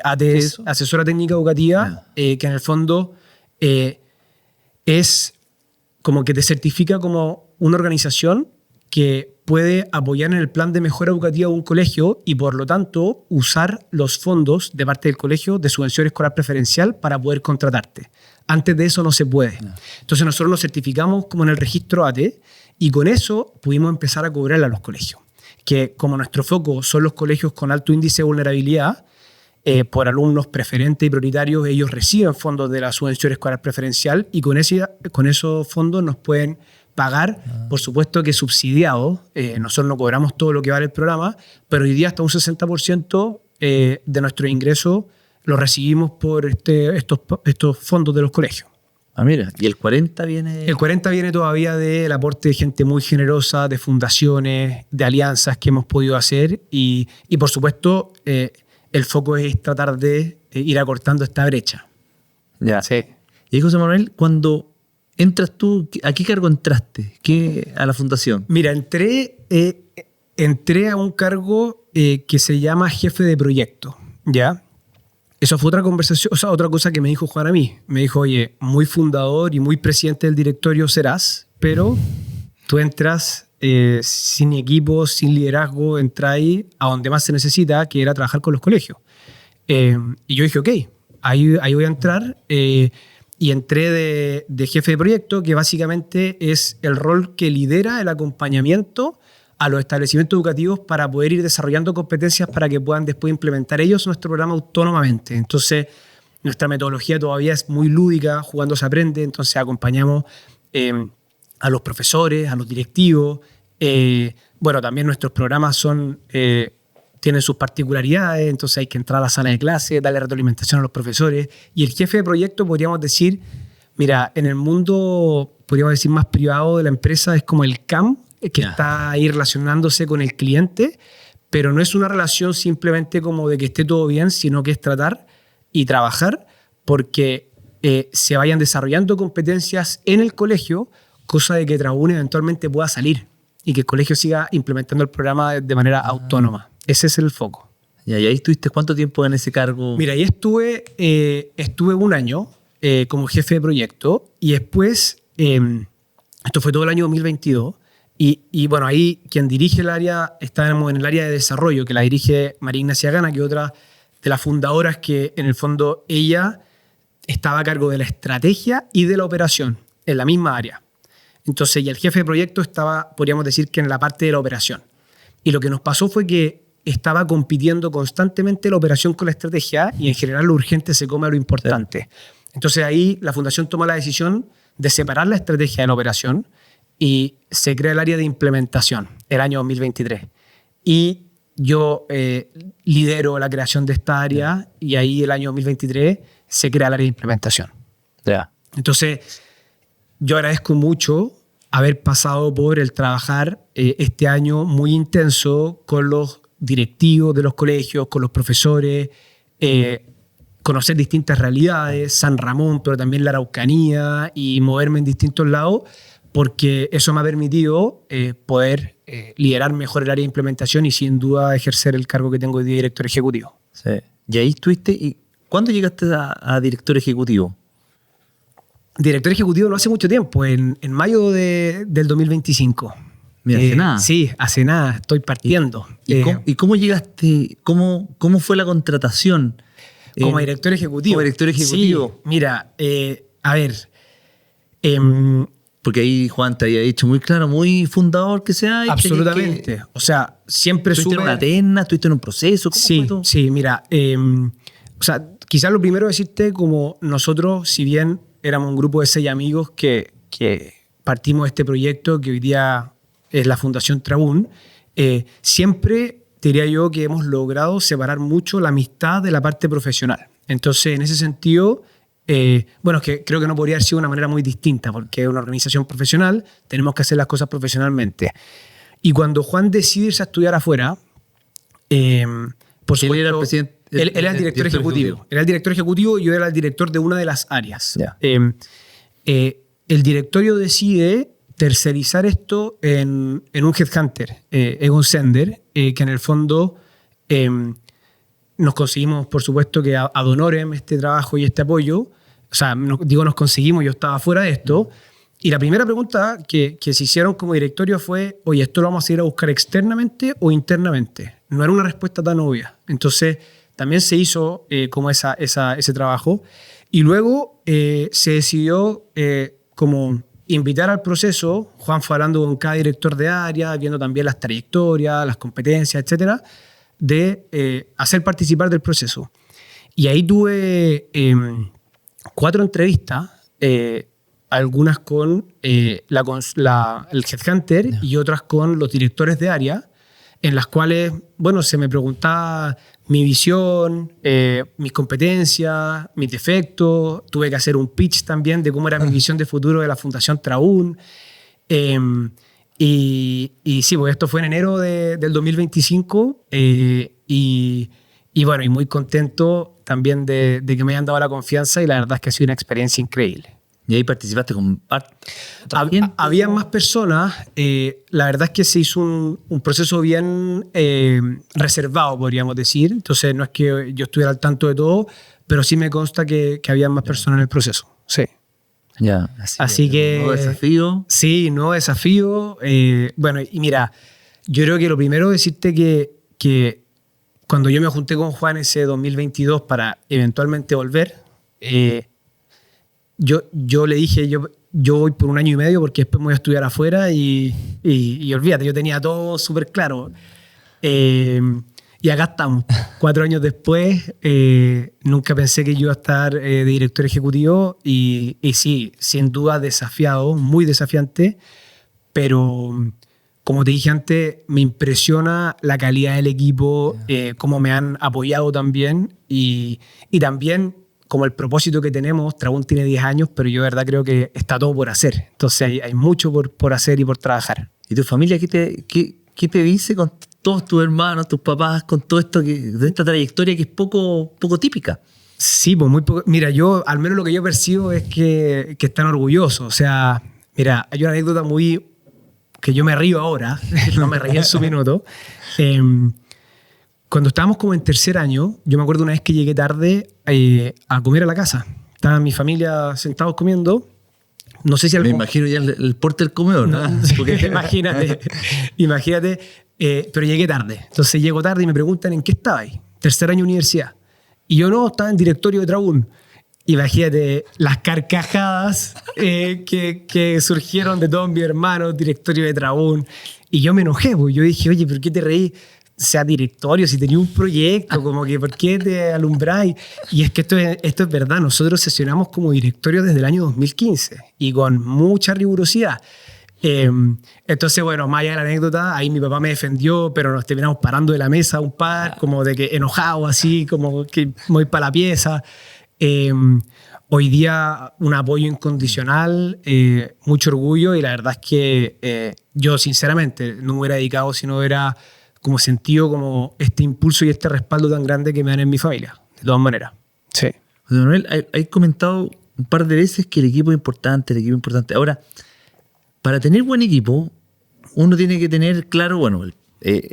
ATE es Asesora Técnica Educativa, que en el fondo es como que te certifica como una organización que puede apoyar en el plan de mejora educativa de un colegio y por lo tanto usar los fondos de parte del colegio de subvención escolar preferencial para poder contratarte. Antes de eso no se puede. Entonces nosotros nos certificamos como en el registro ATE y con eso pudimos empezar a cobrarle a los colegios. Que como nuestro foco son los colegios con alto índice de vulnerabilidad, por alumnos preferentes y prioritarios, ellos reciben fondos de la subvención escolar preferencial y con esos fondos nos pueden pagar, por supuesto que subsidiado. Nosotros no cobramos todo lo que vale el programa, pero hoy día hasta un 60% de nuestro ingreso lo recibimos por estos fondos de los colegios. Ah, mira, ¿y el 40 viene? El 40 viene todavía del aporte de gente muy generosa, de fundaciones, de alianzas que hemos podido hacer y por supuesto, el foco es tratar de ir acortando esta brecha. Ya. Sí. Y José Manuel, cuando entras tú, ¿a qué cargo entraste? ¿A la fundación? Mira, entré a un cargo que se llama jefe de proyecto, ¿ya? Eso fue otra conversación, o sea, otra cosa que me dijo Juan a mí. Me dijo, oye, muy fundador y muy presidente del directorio serás, pero tú entras sin equipo, sin liderazgo, entras ahí a donde más se necesita, que era trabajar con los colegios. Y yo dije, ok, ahí voy a entrar. Y entré de jefe de proyecto, que básicamente es el rol que lidera el acompañamiento a los establecimientos educativos para poder ir desarrollando competencias para que puedan después implementar ellos nuestro programa autónomamente. Entonces, nuestra metodología todavía es muy lúdica, jugando se aprende, entonces acompañamos a los profesores, a los directivos. Bueno, también nuestros programas tienen sus particularidades, entonces hay que entrar a la sala de clase, darle retroalimentación a los profesores. Y el jefe de proyecto, podríamos decir, mira, en el mundo, podríamos decir, más privado de la empresa, es como el CAM, que está ahí relacionándose con el cliente, pero no es una relación simplemente como de que esté todo bien, sino que es tratar y trabajar porque se vayan desarrollando competencias en el colegio, cosa de que Trabún eventualmente pueda salir y que el colegio siga implementando el programa de manera autónoma. Ese es el foco. ¿Y ahí estuviste cuánto tiempo en ese cargo? Mira, ahí estuve un año como jefe de proyecto y después, esto fue todo el año 2022, y bueno, ahí quien dirige el área, estábamos en el área de desarrollo, que la dirige María Ignacia Gana, que es otra de las fundadoras que en el fondo ella estaba a cargo de la estrategia y de la operación en la misma área. Entonces, y el jefe de proyecto estaba, podríamos decir, que en la parte de la operación. Y lo que nos pasó fue que estaba compitiendo constantemente la operación con la estrategia y en general lo urgente se come a lo importante. Sí. Entonces ahí la fundación toma la decisión de separar la estrategia de la operación y se crea el área de implementación el año 2023. Y yo lidero la creación de esta área y ahí el año 2023 se crea el área de implementación. Yeah. Entonces yo agradezco mucho haber pasado por el trabajar este año muy intenso con los directivos de los colegios, con los profesores, conocer distintas realidades, San Ramón, pero también la Araucanía y moverme en distintos lados, porque eso me ha permitido poder liderar mejor el área de implementación y sin duda ejercer el cargo que tengo de director ejecutivo. Sí. Y ahí estuviste, ¿y cuándo llegaste a director ejecutivo? Director ejecutivo no hace mucho tiempo, en mayo del 2025. Mira, hace nada. Sí, hace nada, estoy partiendo. ¿Y cómo llegaste? ¿Cómo fue la contratación? Como director ejecutivo. Como director ejecutivo. Sí, mira, a ver. Porque ahí Juan te había dicho muy claro, muy fundador que sea. Absolutamente. O sea, siempre ¿Estuviste en una terna? ¿Estuviste en un proceso? ¿Cómo fue todo? Sí, mira. O sea, quizás lo primero es decirte como nosotros, si bien éramos un grupo de 6 amigos que partimos de este proyecto que hoy día es la Fundación Trabún, siempre diría yo que hemos logrado separar mucho la amistad de la parte profesional. Entonces, en ese sentido, bueno, es que creo que no podría haber sido de una manera muy distinta, porque es una organización profesional, tenemos que hacer las cosas profesionalmente. Y cuando Juan decide irse a estudiar afuera, por supuesto, él era el presidente. Él era el director ejecutivo. Él era el director ejecutivo y yo era el director de una de las áreas. Yeah. El directorio decide tercerizar esto en un headhunter, Egon Sender, que en el fondo nos conseguimos, por supuesto, que ad honorem este trabajo y este apoyo. O sea, nos conseguimos, yo estaba fuera de esto. Y la primera pregunta que se hicieron como directorio fue, oye, ¿esto lo vamos a ir a buscar externamente o internamente? No era una respuesta tan obvia. Entonces, también se hizo como ese trabajo. Y luego se decidió como invitar al proceso. Juan fue hablando con cada director de área, viendo también las trayectorias, las competencias, etcétera, de hacer participar del proceso. Y ahí tuve 4 entrevistas, algunas con el headhunter y otras con los directores de área, en las cuales, bueno, se me preguntaba mi visión, mis competencias, mis defectos. Tuve que hacer un pitch también de cómo era mi visión de futuro de la Fundación Trabún. Y sí, pues esto fue en enero del 2025 y y bueno, y muy contento también de que me hayan dado la confianza y la verdad es que ha sido una experiencia increíble. Y ahí participaste con Había más personas. La verdad es que se hizo un proceso bien reservado, podríamos decir. Entonces no es que yo estuviera al tanto de todo, pero sí me consta que había más personas en el proceso. Sí. Ya, así que nuevo desafío. Sí, nuevo desafío. Bueno, y mira, yo creo que lo primero es decirte que cuando yo me junté con Juan ese 2022 para eventualmente volver, yo le dije, yo voy por 1 año y medio porque después me voy a estudiar afuera y olvídate, yo tenía todo súper claro. Y acá estamos, 4 años después. Nunca pensé que yo iba a estar de director ejecutivo y sí, sin duda desafiado, muy desafiante, pero como te dije antes, me impresiona la calidad del equipo, cómo me han apoyado también y también como el propósito que tenemos. Trabún tiene 10 años, pero yo de verdad creo que está todo por hacer. Entonces hay mucho por hacer y por trabajar. ¿Y tu familia qué te dice con todos tus hermanos, tus papás, con todo esto, de esta trayectoria que es poco típica? Sí, pues muy poco. Mira, yo, al menos lo que yo percibo es que están orgullosos. O sea, mira, hay una anécdota que yo me río ahora, no me reí en su minuto. Cuando estábamos como en 3er año, yo me acuerdo una vez que llegué tarde a comer a la casa. Estaba mi familia sentados comiendo. No sé si me imagino ya el porte del comedor, ¿no? Porque imagínate. Pero llegué tarde. Entonces llego tarde y me preguntan ¿en qué estabais? 3er año de universidad. Y yo no, estaba en directorio de Trabún. Imagínate las carcajadas que surgieron de todos mis hermanos, directorio de Trabún. Y yo me enojé, porque yo dije, oye, ¿por qué te reí? Sea directorio, si tenía un proyecto, como que ¿por qué te alumbráis? Y es que esto es verdad, nosotros sesionamos como directorio desde el año 2015 y con mucha rigurosidad. Entonces, bueno, más allá de la anécdota, ahí mi papá me defendió, pero nos terminamos parando de la mesa un par, como de que enojado, así, como que me voy para la pieza. Hoy día un apoyo incondicional, mucho orgullo, y la verdad es que yo sinceramente no me hubiera dedicado si no hubiera como sentido como este impulso y este respaldo tan grande que me dan en mi familia, de todas maneras. Sí. José Manuel, hay comentado un par de veces que el equipo es importante, Ahora, para tener buen equipo, uno tiene que tener claro, bueno,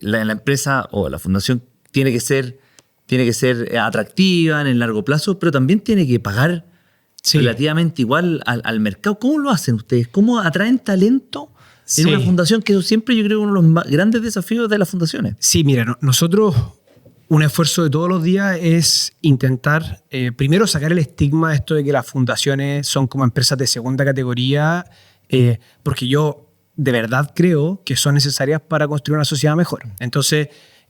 la empresa o la fundación tiene que ser atractiva en el largo plazo, pero también tiene que pagar relativamente igual al mercado. ¿Cómo lo hacen ustedes? ¿Cómo atraen talento en una fundación? Que eso siempre yo creo que es uno de los más grandes desafíos de las fundaciones. Sí, mira, nosotros un esfuerzo de todos los días es intentar primero sacar el estigma de esto de que las fundaciones son como empresas de segunda categoría, porque yo de verdad creo que son necesarias para construir una sociedad mejor. Entonces,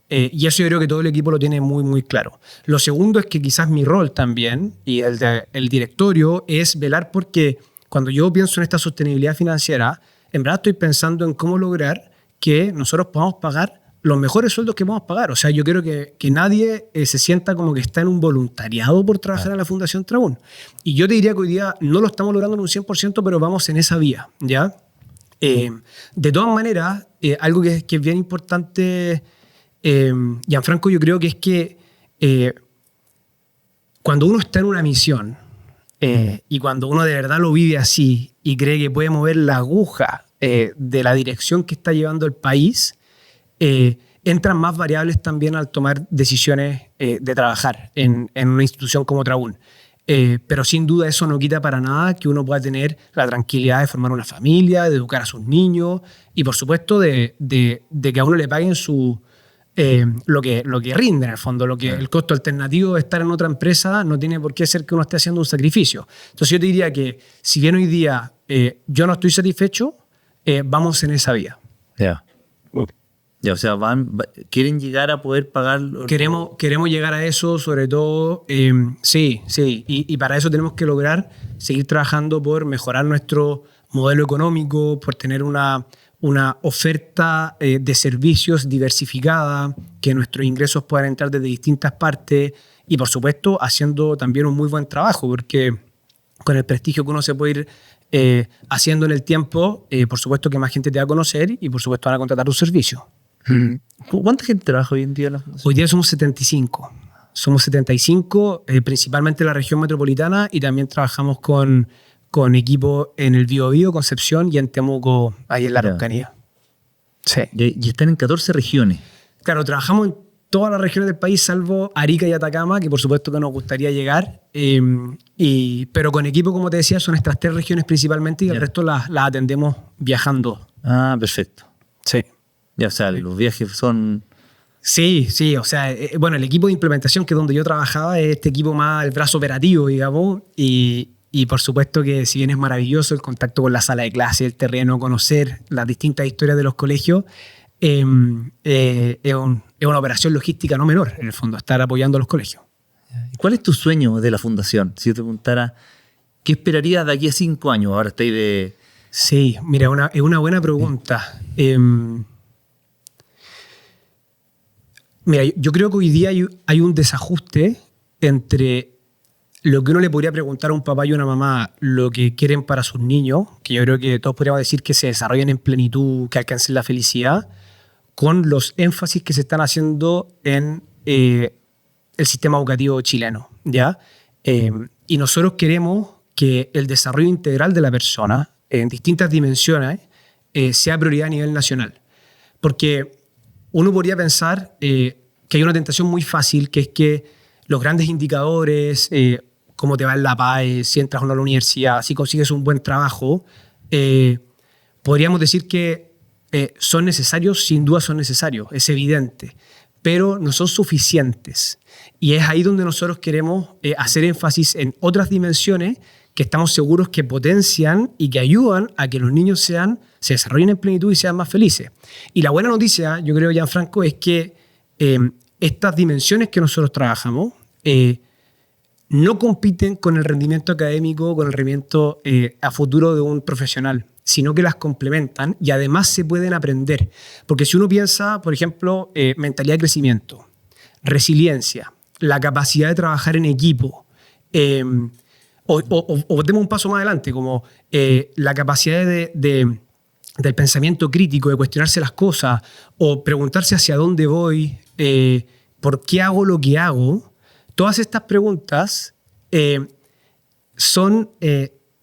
y eso yo creo que todo el equipo lo tiene muy, muy claro. Lo segundo es que quizás mi rol también, y el directorio, es velar porque cuando yo pienso en esta sostenibilidad financiera, en verdad estoy pensando en cómo lograr que nosotros podamos pagar los mejores sueldos que podamos pagar. O sea, yo quiero que nadie se sienta como que está en un voluntariado por trabajar en la Fundación Trabún. Y yo te diría que hoy día no lo estamos logrando en un 100%, pero vamos en esa vía, ¿ya? De todas maneras, algo que es bien importante, Gianfranco, yo creo que es que cuando uno está en una misión y cuando uno de verdad lo vive así y cree que puede mover la aguja de la dirección que está llevando el país, entran más variables también al tomar decisiones de trabajar en una institución como Trabún. Pero sin duda eso no quita para nada que uno pueda tener la tranquilidad de formar una familia, de educar a sus niños y por supuesto de que a uno le paguen lo que rinde en el fondo, el costo alternativo de estar en otra empresa no tiene por qué ser que uno esté haciendo un sacrificio. Entonces yo te diría que si bien hoy día yo no estoy satisfecho, vamos en esa vía. Ya, o sea, quieren llegar a poder pagar. Queremos llegar a eso, sobre todo, sí, y para eso tenemos que lograr seguir trabajando por mejorar nuestro modelo económico, por tener una oferta de servicios diversificada, que nuestros ingresos puedan entrar desde distintas partes y, por supuesto, haciendo también un muy buen trabajo, porque con el prestigio que uno se puede ir haciendo en el tiempo, por supuesto que más gente te va a conocer y, por supuesto, van a contratar tus servicios. ¿Cuánta gente trabaja hoy en día en la fundación? Hoy día somos 75. somos 75, principalmente en la región metropolitana, y también trabajamos con equipos en el Biobío, Concepción y en Temuco, ahí en la Araucanía. Sí. Y están en 14 regiones. Claro, trabajamos en todas las regiones del país, salvo Arica y Atacama, que por supuesto que nos gustaría llegar, pero con equipo, como te decía, son estas 3 regiones principalmente, y el resto las atendemos viajando. Ah, perfecto. Sí. Ya, o sea, los viajes son... Sí, o sea, bueno, el equipo de implementación, que es donde yo trabajaba, es este equipo más, el brazo operativo, digamos, y por supuesto que si bien es maravilloso el contacto con la sala de clase, el terreno, conocer las distintas historias de los colegios, es una operación logística no menor, en el fondo, estar apoyando a los colegios. ¿Cuál es tu sueño de la fundación? Si yo te preguntara, ¿qué esperarías de aquí a 5 años? Ahora estáis de... Sí, mira, es una buena pregunta. Mira, yo creo que hoy día hay un desajuste entre lo que uno le podría preguntar a un papá y una mamá, lo que quieren para sus niños, que yo creo que todos podríamos decir que se desarrollen en plenitud, que alcancen la felicidad, con los énfasis que se están haciendo en el sistema educativo chileno, ¿ya? Y nosotros queremos que el desarrollo integral de la persona, en distintas dimensiones, sea prioridad a nivel nacional. Porque uno podría pensar que hay una tentación muy fácil, que es que los grandes indicadores, cómo te va en la PAE, si entras o no a la universidad, si consigues un buen trabajo, podríamos decir que son necesarios, sin duda son necesarios, es evidente, pero no son suficientes. Y es ahí donde nosotros queremos hacer énfasis en otras dimensiones que estamos seguros que potencian y que ayudan a que los niños se desarrollen en plenitud y sean más felices. Y la buena noticia, yo creo, Gianfranco, es que estas dimensiones que nosotros trabajamos no compiten con el rendimiento académico, con el rendimiento a futuro de un profesional, sino que las complementan y además se pueden aprender. Porque si uno piensa, por ejemplo, mentalidad de crecimiento, resiliencia, la capacidad de trabajar en equipo, o demos un paso más adelante, como la capacidad del pensamiento crítico, de cuestionarse las cosas, o preguntarse hacia dónde voy, por qué hago lo que hago. Todas estas preguntas son,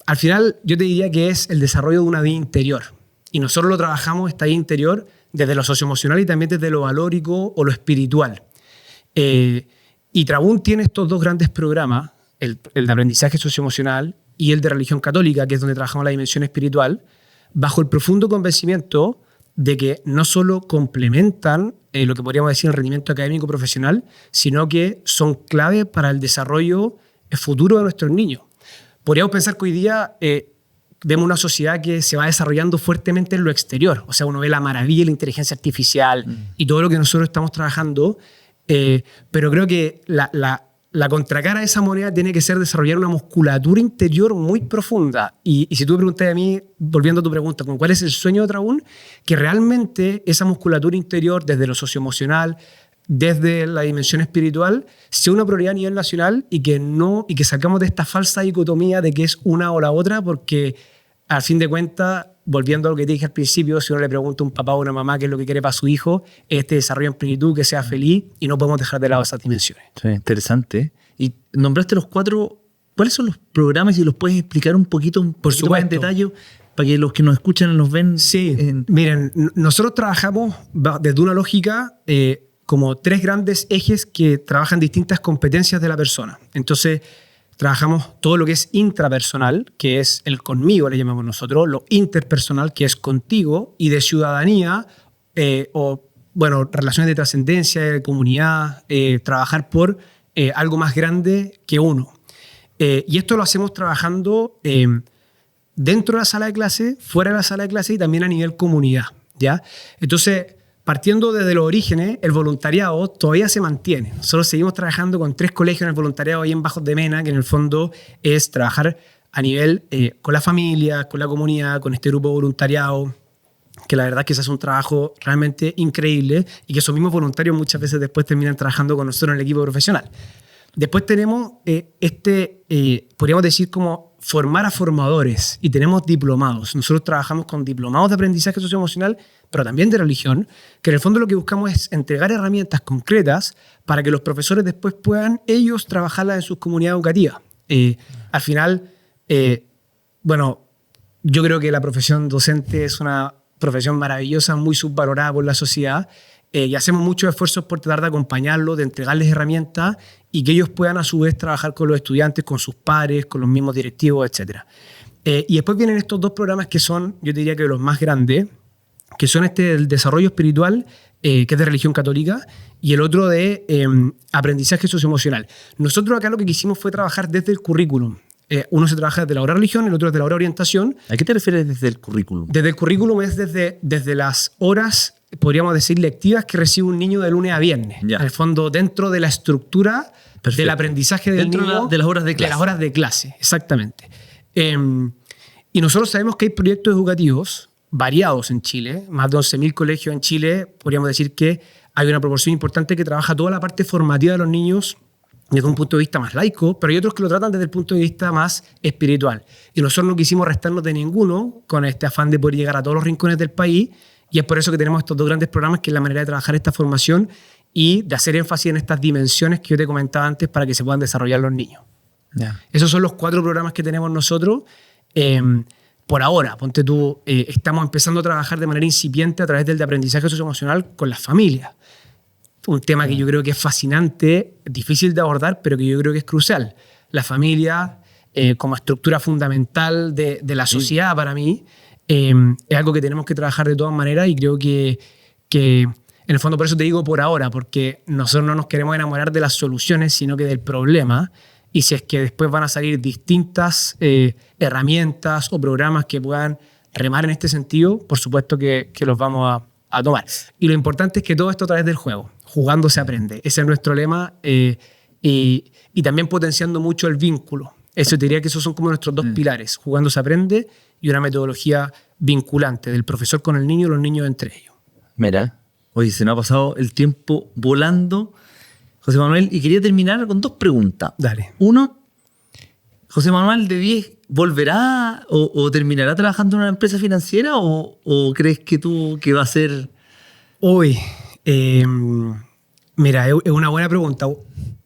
al final, yo te diría que es el desarrollo de una vida interior. Y nosotros lo trabajamos, esta vida interior, desde lo socioemocional y también desde lo valórico o lo espiritual. Y Trabún tiene estos 2 grandes programas, el de aprendizaje socioemocional y el de religión católica, que es donde trabajamos la dimensión espiritual, bajo el profundo convencimiento de que no solo complementan lo que podríamos decir el rendimiento académico profesional, sino que son clave para el desarrollo futuro de nuestros niños. Podríamos pensar que hoy día vemos una sociedad que se va desarrollando fuertemente en lo exterior. O sea, uno ve la maravilla de la inteligencia artificial y todo lo que nosotros estamos trabajando, pero creo que la contracara de esa moneda tiene que ser desarrollar una musculatura interior muy profunda. Y si tú me preguntas a mí, volviendo a tu pregunta, ¿cuál es el sueño de Trabún? Que realmente esa musculatura interior, desde lo socioemocional, desde la dimensión espiritual, sea una prioridad a nivel nacional y que sacamos de esta falsa dicotomía de que es una o la otra, porque al fin de cuentas, volviendo a lo que te dije al principio, si uno le pregunta a un papá o una mamá qué es lo que quiere para su hijo, este desarrollo en plenitud, que sea feliz, y no podemos dejar de lado esas dimensiones. Sí, interesante. Y nombraste los 4, ¿cuáles son los programas? Si los puedes explicar un poquito más en detalle, para que los que nos escuchan nos ven. Sí, miren, nosotros trabajamos desde una lógica como 3 grandes ejes que trabajan distintas competencias de la persona. Entonces, trabajamos todo lo que es intrapersonal, que es el conmigo, le llamamos nosotros, lo interpersonal, que es contigo, y de ciudadanía, relaciones de trascendencia, de comunidad, trabajar por algo más grande que uno. Y esto lo hacemos trabajando dentro de la sala de clase, fuera de la sala de clase y también a nivel comunidad, ¿ya? Entonces, partiendo desde los orígenes, el voluntariado todavía se mantiene. Nosotros seguimos trabajando con 3 colegios en el voluntariado ahí en Bajos de Mena, que en el fondo es trabajar a nivel con la familia, con la comunidad, con este grupo de voluntariado, que la verdad es que se hace un trabajo realmente increíble y que esos mismos voluntarios muchas veces después terminan trabajando con nosotros en el equipo profesional. Después tenemos podríamos decir como formar a formadores y tenemos diplomados. Nosotros trabajamos con diplomados de aprendizaje socioemocional, pero también de religión, que en el fondo lo que buscamos es entregar herramientas concretas para que los profesores después puedan ellos trabajarlas en sus comunidades educativas. Al final, bueno, yo creo que la profesión docente es una profesión maravillosa, muy subvalorada por la sociedad, y hacemos muchos esfuerzos por tratar de acompañarlos, de entregarles herramientas y que ellos puedan a su vez trabajar con los estudiantes, con sus pares, con los mismos directivos, etc. Y después vienen estos dos programas que son, yo diría que los más grandes, que son el desarrollo espiritual, que es de religión católica, y el otro de aprendizaje socioemocional. Nosotros acá lo que quisimos fue trabajar desde el currículum. Uno se trabaja desde la hora religión, el otro desde la hora orientación. ¿A qué te refieres desde el currículum? Desde el currículum es desde las horas, podríamos decir, lectivas que recibe un niño de lunes a viernes. Ya. En el fondo, dentro de la estructura del aprendizaje del niño. Dentro de las horas de clase. De las horas de clase, exactamente. Y nosotros sabemos que hay proyectos educativos variados en Chile, más de 11.000 colegios en Chile. Podríamos decir que hay una proporción importante que trabaja toda la parte formativa de los niños desde un punto de vista más laico, pero hay otros que lo tratan desde el punto de vista más espiritual. Y nosotros no quisimos restarnos de ninguno con este afán de poder llegar a todos los rincones del país, y es por eso que tenemos estos dos grandes programas, que es la manera de trabajar esta formación y de hacer énfasis en estas dimensiones que yo te comentaba antes para que se puedan desarrollar los niños. Yeah. Esos son los 4 programas que tenemos nosotros. Por ahora, ponte tú, estamos empezando a trabajar de manera incipiente a través del de aprendizaje socioemocional con las familias. Un tema que yo creo que es fascinante, difícil de abordar, pero que yo creo que es crucial. La familia, como estructura fundamental de la sociedad para mí, es algo que tenemos que trabajar de todas maneras, y creo que en el fondo por eso te digo por ahora, porque nosotros no nos queremos enamorar de las soluciones, sino que del problema. Y si es que después van a salir distintas herramientas o programas que puedan remar en este sentido, por supuesto que los vamos a tomar. Y lo importante es que todo esto a través del juego. Jugando se aprende. Ese es nuestro lema, y también potenciando mucho el vínculo. Eso te diría que esos son como nuestros 2 pilares. Jugando se aprende y una metodología vinculante del profesor con el niño y los niños entre ellos. Mira, oye, se nos ha pasado el tiempo volando, José Manuel, y quería terminar con 2 preguntas. Dale. Uno, ¿José Manuel de 10 volverá o terminará trabajando en una empresa financiera o crees que va a ser...? Hoy, mira, es una buena pregunta.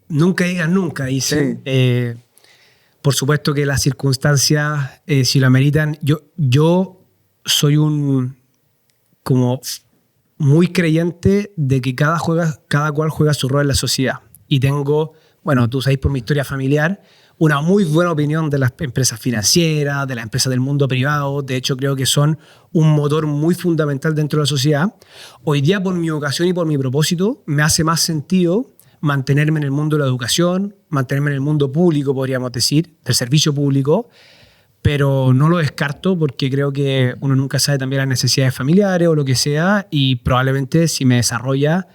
Nunca digas nunca, dicen. Sí. Por supuesto que las circunstancias, si lo ameritan, yo soy como muy creyente de que cada cual juega su rol en la sociedad. Y tengo, bueno, tú sabes por mi historia familiar, una muy buena opinión de las empresas financieras, de las empresas del mundo privado. De hecho, creo que son un motor muy fundamental dentro de la sociedad. Hoy día, por mi vocación y por mi propósito, me hace más sentido mantenerme en el mundo de la educación, mantenerme en el mundo público, podríamos decir, del servicio público, pero no lo descarto porque creo que uno nunca sabe también las necesidades familiares o lo que sea, y probablemente si me desarrolla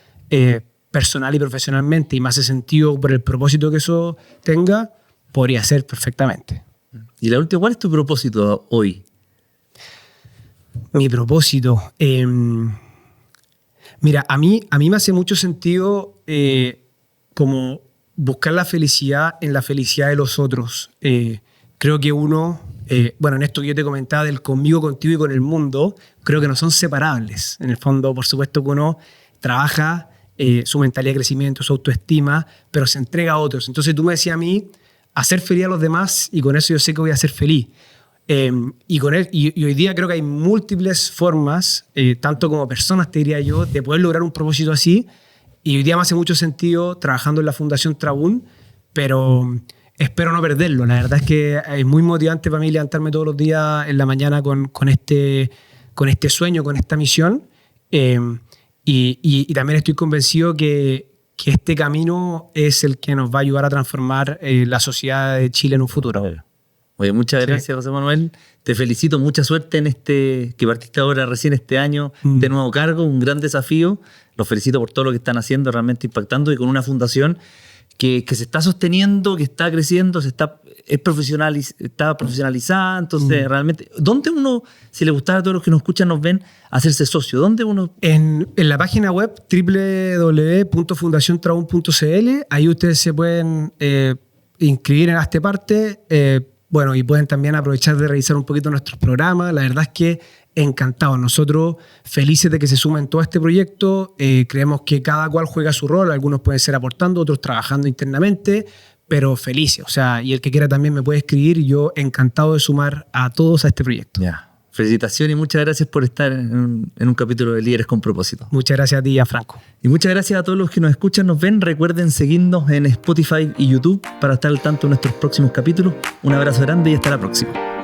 personal y profesionalmente y me hace sentido por el propósito que eso tenga, podría ser perfectamente. Y la última, ¿cuál es tu propósito hoy? Mi propósito. Mira, a mí me hace mucho sentido como buscar la felicidad en la felicidad de los otros. Creo que uno, bueno, en esto que yo te comentaba del conmigo, contigo y con el mundo, creo que no son separables. En el fondo, por supuesto que uno trabaja su mentalidad de crecimiento, su autoestima, pero se entrega a otros. Entonces tú me decías a mí, hacer feliz a los demás, y con eso yo sé que voy a ser feliz. Y hoy día creo que hay múltiples formas, tanto como personas, te diría yo, de poder lograr un propósito así. Y hoy día me hace mucho sentido trabajando en la Fundación Trabún, pero espero no perderlo. La verdad es que es muy motivante para mí levantarme todos los días en la mañana con este sueño, con esta misión. Y también estoy convencido que este camino es el que nos va a ayudar a transformar la sociedad de Chile en un futuro. Oye, muchas gracias, José Manuel. Te felicito, mucha suerte en que partiste ahora recién este año de nuevo cargo, un gran desafío. Los felicito por todo lo que están haciendo, realmente impactando, y con una fundación que se está sosteniendo, que está creciendo, está profesionalizada. Entonces, realmente, ¿dónde uno, si le gustara a todos los que nos escuchan, nos ven, hacerse socio? ¿Dónde uno...? En la página web www.fundaciontrabun.cl, ahí ustedes se pueden inscribir en Hazte Parte. Bueno, y pueden también aprovechar de revisar un poquito nuestros programas. La verdad es que encantados. Nosotros felices de que se sumen todo este proyecto. Creemos que cada cual juega su rol. Algunos pueden ser aportando, otros trabajando internamente, pero felices. O sea, y el que quiera también me puede escribir. Yo encantado de sumar a todos a este proyecto. Ya. Felicitaciones y muchas gracias por estar en un capítulo de Líderes con Propósito. Muchas gracias a ti, Franco. Y muchas gracias a todos los que nos escuchan, nos ven. Recuerden seguirnos en Spotify y YouTube para estar al tanto de nuestros próximos capítulos. Un abrazo grande y hasta la próxima.